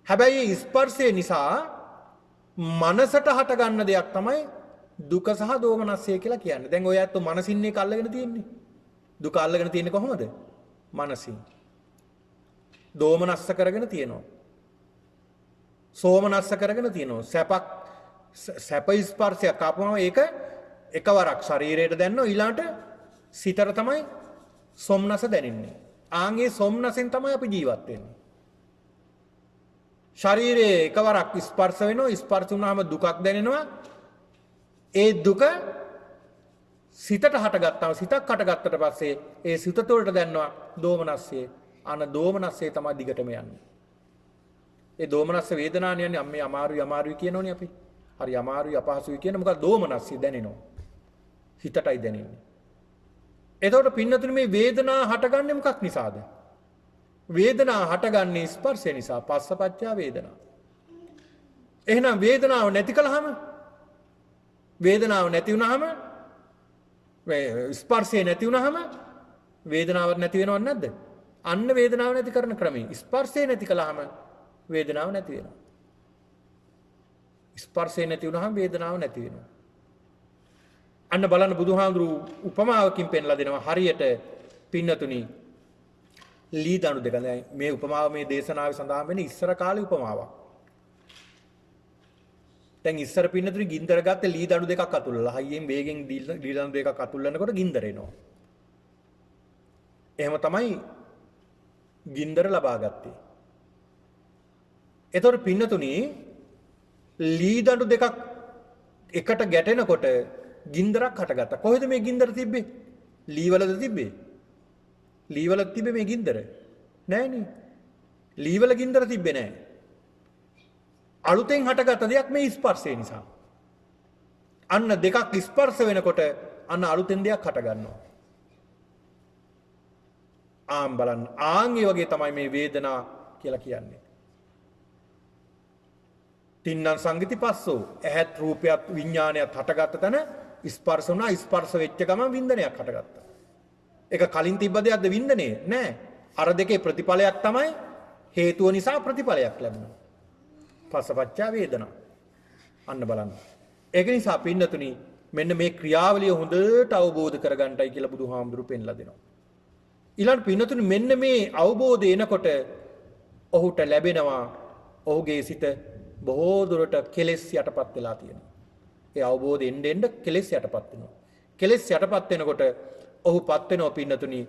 A: හැබැයි ස්පර්ශය නිසා මනසට හට ගන්න දෙයක් තමයි දුක සහ දෝමනස්සය කියලා කියන්නේ. දැන් ඔය ඇත්තෝ මනසින් එක අල්ලගෙන තියෙන්නේ. දුක අල්ලගෙන තියෙන්නේ කොහොමද? මනසින්. දෝමනස්ස කරගෙන තියෙනවා. සෝමනස්ස කරගෙන තියෙනවා. සැප ස්පර්ශයක් ආපුවම ඒක එකවරක් ශරීරයට දැනෙනවා ඊළාට සිතට තමයි සොම්නස දැනෙන්නේ. ආන්ගේ සොම්නසෙන් තමයි අපි ජීවත් වෙන්නේ. ශරීරයේ එකවරක් ස්පර්ශ වෙනවා ස්පර්ශ වුණාම දුකක් දැනෙනවා. ඒ දුක සිතට හටගත්තාම සිතක් හටගත්තට පස්සේ ඒ සිත තුළට දැනනවා දෝමනස්සේ. අන දෝමනස්සේ තමයි දිගටම යන්නේ. ඒ දෝමනස්ස වේදනාව යන්නේ අම්මේ අමාරුයි කියනෝනේ අපි. හරි අමාරුයි අපහසුයි කියන මොකද දෝමනස්සේ දැනෙනවා. හිතටයි දැනෙන්නේ. එතකොට පින්නතුනේ මේ වේදනාව හටගන්නේ මොකක් නිසාද? වේදනාව හටගන්නේ ස්පර්ශය නිසා. පස්සපච්චා වේදනා. එහෙනම් වේදනාව නැති කළාම වේදනාව නැති වුණාම ස්පර්ශය නැති වුණාම වේදනාවක් නැති වෙනවද නැද්ද? අන්න වේදනාව නැති කරන ක්‍රමය. ස්පර්ශය නැති කළාම වේදනාව නැති වෙනවා. ස්පර්ශය නැති වුණාම වේදනාව නැති වෙනවා. අන්න බලන්න බුදුහාමුදුරු උපමාවකින් පෙන්ලා දෙනවා හරියට පින්නතුනි ලී දණු දෙක. මේ උපමාව මේ දේශනාවේ සඳහන් වෙන්නේ ඉස්සර කාලේ උපමාවක්. දැන් ඉස්සර පින්නතුනි ගින්දර ගත්තේ ලී දණු දෙකක් අතුල්ලලා හයියෙන් වේගෙන් ලී දණු දෙකක් අතුල්ලනකොට ගින්දර එනවා. එහෙම තමයි ගින්දර ලබා ගත්තේ. එතකොට පින්නතුනි ලී දණු දෙකක් එකට ගැටෙනකොට ගින්දරක් හටගත්තා. කොහෙද මේ ගින්දර තිබ්බේ? ලී වලද තිබ්බේ? ලී වල තිබ්බේ මේ ගින්දර? නෑනේ. ලී වල ගින්දර තිබ්බේ නෑ. අලුතෙන් හටගත්ත දෙයක් මේ ස්පර්ශය නිසා. අන්න දෙකක් ස්පර්ශ වෙනකොට අන්න අලුතෙන් දෙයක් හට ගන්නවා. ආම් බලන්න. ආන් ඒ වගේ තමයි මේ වේදනා කියලා කියන්නේ. තින්නම් සංගති පස්සෝ. ඇහත් රූපයත් විඥානයත් හටගත්ත තැන ස්පර්ශ වුණා. ස්පර්ශ වෙච්ච ගමන් වින්දනයක් හටගත්තා. ඒක කලින් තිබ්බ දෙයක්ද වින්දනේ? නෑ. අර දෙකේ ප්‍රතිඵලයක් තමයි හේතුව නිසා ප්‍රතිඵලයක් ලැබුණා. පස්සපච්චා වේදනා. අන්න බලන්න. ඒක නිසා පින්නතුනි මෙන්න මේ ක්‍රියාවලිය හොඳට අවබෝධ කරගන්නයි කියලා බුදුහාමුදුරු පෙන්ලා දෙනවා. ඊළඟ පින්නතුනි මෙන්න මේ අවබෝධය එනකොට ඔහුට ලැබෙනවා ඔහුගේ සිත බොහෝ දුරට කෙලෙස් යටපත් වෙලා තියෙනවා. ඒ අවබෝධය එන්න කෙලෙස් යටපත් වෙනවා. කෙලෙස් යටපත් වෙනකොට ඔහුපත් වෙනවා පින්නතුනි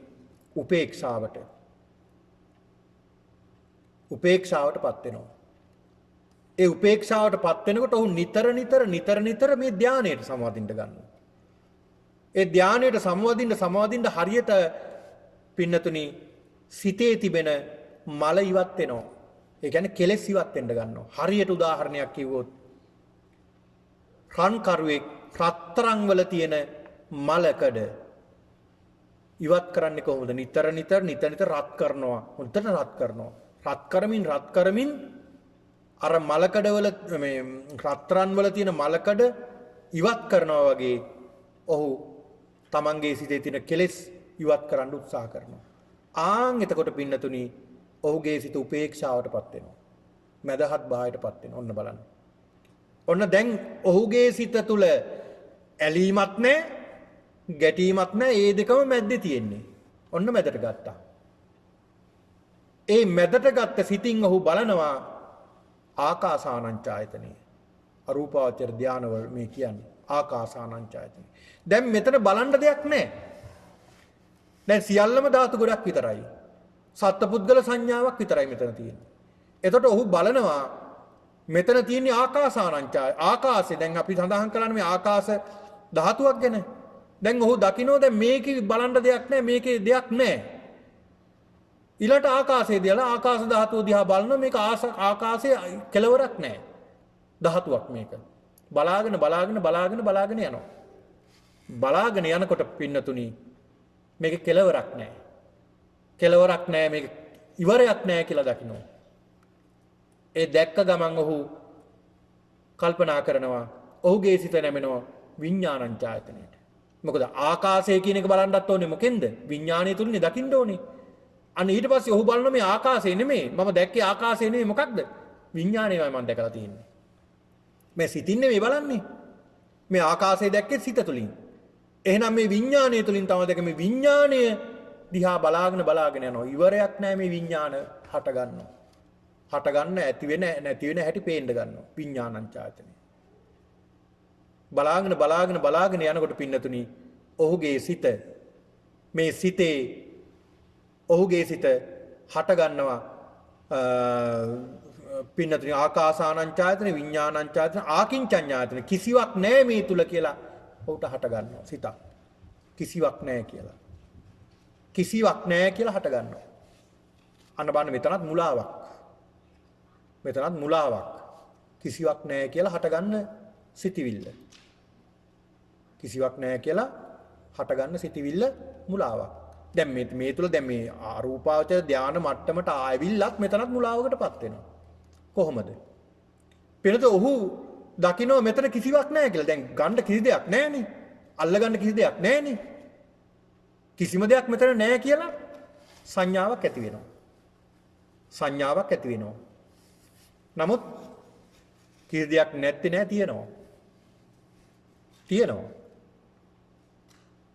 A: උපේක්ෂාවට. උපේක්ෂාවටපත් වෙනවා. ඒ උපේක්ෂාවටපත් වෙනකොට ඔහු නිතර මේ ධානයට සමවදින්න ගන්නවා. ඒ ධානයට සමවදින්න හරියට පින්නතුනි සිතේ තිබෙන මල ඉවත් වෙනවා. ඒ කියන්නේ කෙලෙස් ඉවත් වෙන්න ගන්නවා. හරියට උදාහරණයක් කිව්වොත් රන් කරුවෙක් රත්තරන් වල තියෙන මලකඩ ඉවත් කරන්නේ කොහොමද? නිතර රත් කරනවා. හොඳට රත් කරනවා. රත් කරමින් අර මලකඩ වල මේ රත්තරන් වල තියෙන මලකඩ ඉවත් කරනවා වගේ ඔහු තමන්ගේ සිතේ තියෙන කෙලෙස් ඉවත් කරන්න උත්සාහ කරනවා. එතකොට පින්නතුනි ඔහුගේ සිත උපේක්ෂාවටපත් වෙනවා. මදහත් භාවයටපත් වෙනවා. ඔන්න බලන්න. ඔන්න දැන් ඔහුගේ සිත තුළ ඇලීමක් නැහැ, ගැටීමක් නැහැ. ඒ දෙකම මැද්දේ තියෙන්නේ. ඔන්න මැදට ගත්තා. ඒ මැදට ගත්ත සිතින් ඔහු බලනවා ආකාසානංචායතනෙ. අරූපාවචර ධානවල මේ කියන්නේ ආකාසානංචායතනෙ. දැන් මෙතන බලන්න දෙයක් නැහැ. දැන් සියල්ලම ධාතු ගොඩක් විතරයි. සත්පුද්ගල සංඥාවක් විතරයි මෙතන තියෙන්නේ. එතකොට ඔහු බලනවා මෙතන තියෙන්නේ ආකාසානංචාය. ආකාශය දැන් අපි සඳහන් කරන්නේ මේ ආකාශ ධාතුවක් ගැන. දැන් ඔහු දකින්න දැන් මේකේ බලන්න දෙයක් නැහැ, මේකේ දෙයක් නැහැ. ඊළට ආකාශයේ දිහා ආකාශ ධාතුව දිහා බලන මේක ආකාශයේ කෙලවරක් නැහැ. ධාතුවක් මේක. බලාගෙන යනවා. බලාගෙන යනකොට පින්නතුනි මේක කෙලවරක් නැහැ. කෙලවරක් නැහැ, මේක ඉවරයක් නැහැ කියලා දකිනවා. ඒ දැක්ක ගමන් ඔහු කල්පනා කරනවා, ඔහුගේ සිත නැමෙනවා විඥානංචායතනෙට. මොකද ආකාශය කියන එක බලන්නත් ඕනේ මොකෙන්ද? විඥානය තුලින් දකින්න ඕනේ. අන්න ඊට පස්සේ ඔහු බලන මේ ආකාශය නෙමෙයි, මම දැක්කේ ආකාශය නෙමෙයි, මොකක්ද? විඥානයමයි මම දැකලා තියෙන්නේ. මේ සිතින් නෙමෙයි බලන්නේ. මේ ආකාශය දැක්කේ සිත තුලින්. එහෙනම් මේ විඥානය තුලින් තමයි දැක මේ විඥානය දිහා බලාගෙන යනවා. ඉවරයක් නැහැ මේ විඥාන හට ගන්නවා. හට ගන්න ඇති වෙන නැති වෙන හැටි පේන්න ගන්නවා. විඥානංචායතනෙ. බලාගෙන යනකොට පින්නතුනි ඔහුගේ සිත මේ සිතේ ඔහුගේ සිත හට ගන්නවා පින්නතුනි ආකාසානංචායතන විඥානංචායතන ආකින්චඤ්ඤායතන කිසිවක් නැහැ මේ තුල කියලා ඔහුට හට ගන්නවා සිතක්. කිසිවක් නැහැ කියලා. කිසිවක් නැහැ කියලා හට ගන්නවා. අන්න බලන්න මෙතනත් මුලාවක්. කිසිවක් නැහැ කියලා හට ගන්න සිටිවිල්ල. කිසිවක් නැහැ කියලා හට ගන්න සිටිවිල්ල මුලාවක්. දැන් මේ තුල දැන් මේ අරූපාවචර ධාන මට්ටමට ආවිල්ලත් මෙතනත් මුලාවකටපත් වෙනවා. කොහොමද? පෙරද ඔහු දකින්න මෙතන කිසිවක් නැහැ කියලා. දැන් ගන්න කිසි දෙයක් නැහැනේ. අල්ල ගන්න කිසි දෙයක් නැහැනේ. කිසිම දෙයක් මෙතන නැහැ කියලා සංඥාවක් ඇති වෙනවා. නමුත් කිසි දෙයක් නැත්තේ නැහැ තියෙනවා.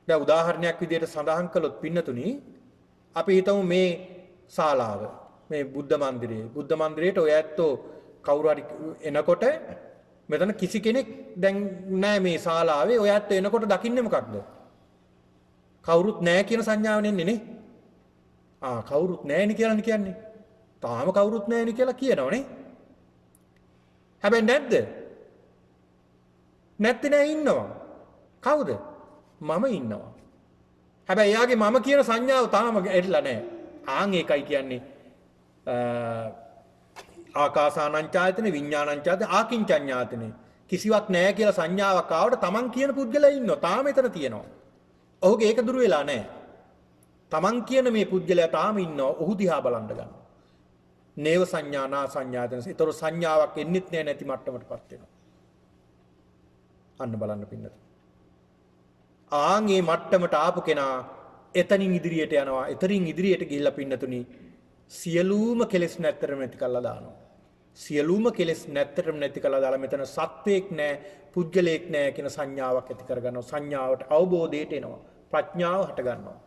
A: දැන් උදාහරණයක් විදිහට සඳහන් කළොත් පින්නතුනි අපි හිතමු මේ ශාලාව මේ බුද්ධ මන්දිරයට ඔය ඇත්තෝ කවුරු හරි එනකොට මෙතන කිසි කෙනෙක් දැන් නැහැ මේ ශාලාවේ ඔය ඇත්තෝ එනකොට දකින්නේ මොකක්ද? කවුරුත් නැහැ කියන සංඥාවෙන් එන්නේ නේ. කවුරුත් නැහැ නේ කියලානේ කියන්නේ. තාම කවුරුත් නැහැ නේ කියලා කියනවනේ. හැබැයි නැද්ද? නැත්තේ නෑ ඉන්නවා. කවුද? මම ඉන්නවා. හැබැයි එයාගේ මම කියන සංඥාව තාම එරිලා නැහැ. ඒකයි කියන්නේ ආකාසානංචායතන විඥානංචායතන ආකින්චඤ්ඤායතන කිසිවක් නැහැ කියලා සංඥාවක් ආවට තමන් කියන පුද්ගලයා ඉන්නවා. තාම එතන තියෙනවා. ඔහුගේ ඒක දුර වෙලා නැහැ. තමන් කියන මේ පුද්ගලයා තාම ඉන්නවා. ඔහු දිහා බලන්න ගන්නවා. නේව සංඥානා සංඥායතන. ඒතර සංඥාවක් එන්නෙත් නැහැ නැති මට්ටමටපත් වෙනවා. අන්න බලන්න පින්නත. මේ මට්ටමට ආපු කෙනා එතනින් ඉදිරියට යනවා. එතරින් ඉදිරියට ගිහිල්ලා පින්නතුනි සියලුම කෙලෙස් නැත්තරම නැති කළා දානවා. සියලුම කෙලෙස් නැත්තරම නැති කළා දාලා මෙතන සත්වයක් නැහැ, පුද්ගලයෙක් නැහැ කියන සංඥාවක් ඇති කරගන්නවා. සංඥාවට අවබෝධයට එනවා. ප්‍රඥාව හට ගන්නවා.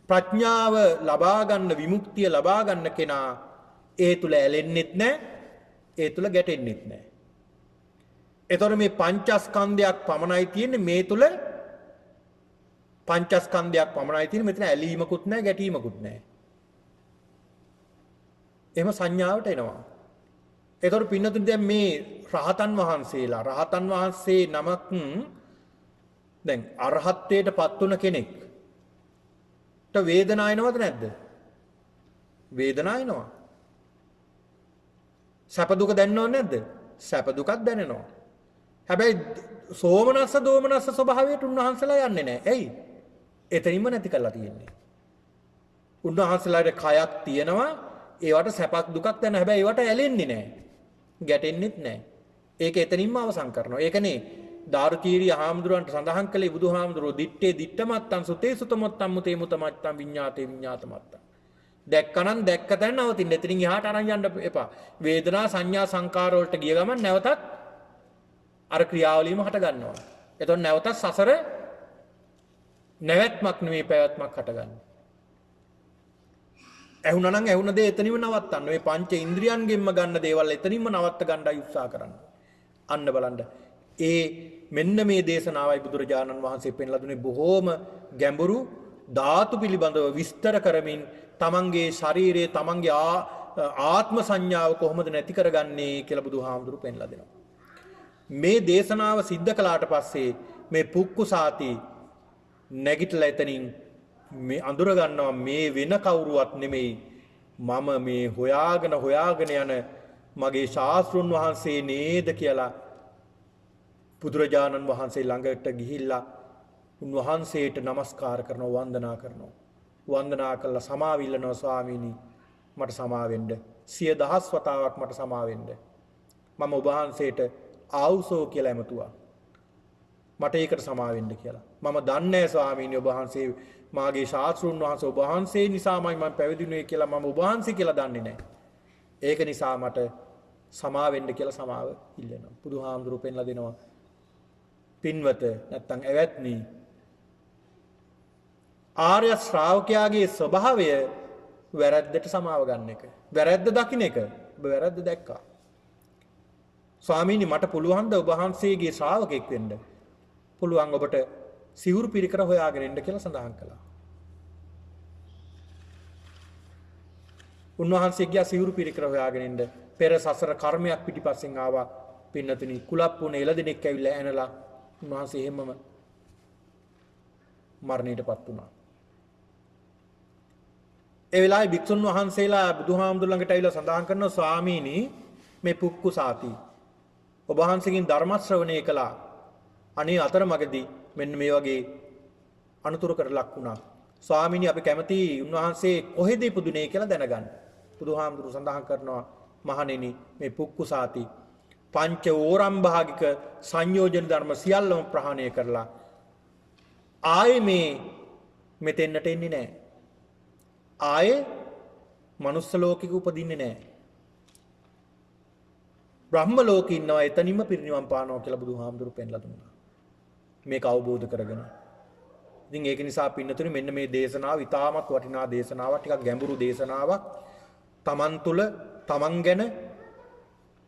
A: ප්‍රඥාව ලබා ගන්න විමුක්තිය ලබා ගන්න කෙනා ඒ තුල ඇලෙන්නෙත් නැහැ, ඒ තුල ගැටෙන්නෙත් නැහැ. එතකොට මේ පංචස්කන්ධයක් පමණයි තියෙන්නේ මේ තුල පංචස්කන්ධයක් පමණයි තියෙන්නේ මෙතන ඇලීමකුත් නැහැ ගැටීමකුත් නැහැ. එහෙම සංඥාවට එනවා. එතකොට පින්නතුන් දැන් මේ රහතන් වහන්සේ නමක් දැන් අරහත්ත්වයටපත් වුණ කෙනෙක්ට වේදනාව එනවද නැද්ද? වේදනාව එනවා. සැප දුක දැනෙනව නැද්ද? සැප දුකක් දැනෙනවා. හැබැයි සෝමනස්ස දෝමනස්ස ස්වභාවයට උන්වහන්සේලා යන්නේ නැහැ. ඇයි? එතනින්ම නැති කරලා තියෙන්නේ. උන්වහන්සේලාට කයක් තියෙනවා. ඒවට සැපක් දුකක් දැනෙන. හැබැයි ඒවට ඇලෙන්නේ නැහැ. ගැටෙන්නෙත් නැහැ. ඒක එතනින්ම අවසන් කරනවා. ඒකනේ දාරුචීරි හාමුදුරන්ට සඳහන් කළේ බුදුහාමුදුරෝ දිත්තේ දිත්තමත්තං සුතේ සුතමත්තං මුතේ මුතමත්තං විඤ්ඤාතේ විඤ්ඤාතමත්තං. දැක්කනම් දැක්ක තැන නවතින්න. එතනින් එහාට අරන් යන්න එපා. වේදනා සංඥා සංකාර වලට ගිය ගමන් නැවතත් අර ක්‍රියාවලියම හට ගන්නවා. එතකොට නැවතත් සසර නැවැත්මක් නෙමෙයි පැවැත්මක් හට ගන්නවා. ඇහුණා නම් ඇහුණ දේ එතනින්ම නවත්තන්න. මේ පංච ඉන්ද්‍රියන්ගෙන්ම ගන්න දේවල් එතනින්ම නවත්ත ගන්නයි උත්සාහ කරන්න. අන්න බලන්න. මෙන්න මේ දේශනාවයි බුදුරජාණන් වහන්සේ පෙන්ලා දුන්නේ බොහෝම ගැඹුරු ධාතු පිළිබඳව විස්තර කරමින් තමන්ගේ ශරීරයේ තමන්ගේ ආත්ම සංඥාව කොහොමද නැති කරගන්නේ කියලා බුදුහාමුදුරු පෙන්ලා දෙනවා. මේ දේශනාව සිද්ධ කළාට පස්සේ මේ පුක්කුසාති නැගිටලා එතනින් මේ අඳුර ගන්නවා මේ වෙන කවුරුවත් නෙමෙයි මම මේ හොයාගෙන යන මගේ ශාස්ත්‍රුන් වහන්සේ නේද කියලා බුදුරජාණන් වහන්සේ ළඟට ගිහිල්ලා උන්වහන්සේට নমස්කාර කරනවා වන්දනා කරනවා. වන්දනා කළා සමාවිල්ලනවා ස්වාමීනි මට සමා වෙන්න. 10000 වතාවක් මට සමා වෙන්න. මම ඔබ වහන්සේට ආවුසෝ කියලා එමතුවා. මට ඒකට සමා වෙන්න කියලා. මම දන්නේ නැහැ ස්වාමීනි ඔබ වහන්සේ මාගේ ශාස්ත්‍රුන් වහන්සේ ඔබ වහන්සේ නිසාමයි මම පැවිදිුනේ කියලා මම ඔබ වහන්සේ කියලා දන්නේ නැහැ. ඒක නිසා මට සමා වෙන්න කියලා සමාව ඉල්ලනවා. බුදුහාමුදුරු පෙන්ලා දෙනවා. පින්වත නැත්තම් ඇවැත්නි ආර්ය ශ්‍රාවකයාගේ ස්වභාවය වැරද්දට සමාව ගන්න එක. වැරද්ද දකින්න එක. ඔබ වැරද්ද දැක්කා. ස්වාමීනි මට පුළුවන් ද ඔබ වහන්සේගේ ශ්‍රාවකෙක් වෙන්න? පුළුවන් ඔබට සිවුරු පිරිකර හොයාගෙන ඉන්න කියලා සඳහන් කළා. උන්වහන්සේ ගියා සිවුරු පිරිකර හොයාගෙන ඉන්න. පෙර සසර කර්මයක් පිටිපස්සෙන් ආවා. පින්නතුනි කුලප්පුණ එළදෙනෙක් ඇවිල්ලා ඇනලා උන්වහන්සේ එහෙමම මරණයටපත් වුණා. ඒ වෙලාවේ භික්ෂුන් වහන්සේලා බුදුහාමුදුර ළඟට ඇවිල්ලා සඳහන් කරනවා ස්වාමීනි මේ පුක්කුසාති ඔබ වහන්සේගෙන් ධර්ම ශ්‍රවණය කළා. අනේ අතරමඟදී මෙන්න මේ වගේ අනුතුරකට ලක් වුණා. ස්වාමීනි අපි කැමති උන්වහන්සේ කොහෙද ඉපදුනේ කියලා දැනගන්න. බුදුහාමුදුරු සඳහන් කරනවා මහණෙනි මේ පුක්කුසාති පංච ඕරම්භාගික සංයෝජන ධර්ම සියල්ලම ප්‍රහාණය කරලා ආයේ මේ මෙතෙන්නට එන්නේ නැහැ. ආයේ මනුස්ස ලෝකෙක උපදින්නේ නැහැ. බ්‍රහ්ම ලෝකේ ඉන්නවා එතනින්ම පිරිනිවන් පානවා කියලා බුදුහාමුදුරු පෙන්ලා දුන්නා. මේක අවබෝධ කරගෙන. ඉතින් ඒක නිසා පින්නතුනි මෙන්න මේ දේශනාව ඉතාමත් වටිනා දේශනාවක්, ටිකක් ගැඹුරු දේශනාවක්. තමන් තුළ තමන් ගැන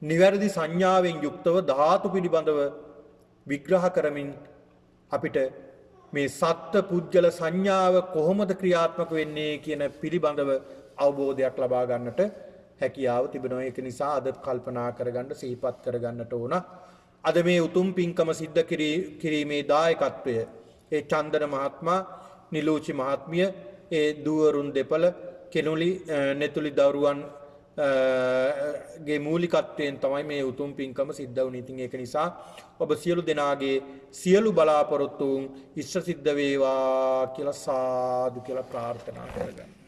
A: නිවැරදි සංඥාවෙන් යුක්තව ධාතු පිළිබඳව විග්‍රහ කරමින් අපිට මේ සත්ත්ව පුජ්‍යල සංඥාව කොහොමද ක්‍රියාත්මක වෙන්නේ කියන පිළිබඳව අවබෝධයක් ලබා ගන්නට හැකියාව තිබෙනවා. ඒක නිසා අද කල්පනා කරගන්න සිහිපත් කරගන්නට ඕන. අද මේ උතුම් පින්කම සිද්ධ කිරීමේ දායකත්වය ඒ චන්දන මහත්මයා, නිලෝචි මහත්මිය, ඒ දුවරුන් දෙපළ, කෙනුලි නෙතුලි දරුවන් ගේ මූලිකත්වයෙන් තමයි මේ උතුම් පින්කම සිද්ධ වුනේ. ඉතින් ඒක නිසා ඔබ සියලු දෙනාගේ සියලු බලාපොරොත්තුන් ඉෂ්ට සිද්ධ වේවා කියලා සාදු කියලා ප්‍රාර්ථනා කරගන්න.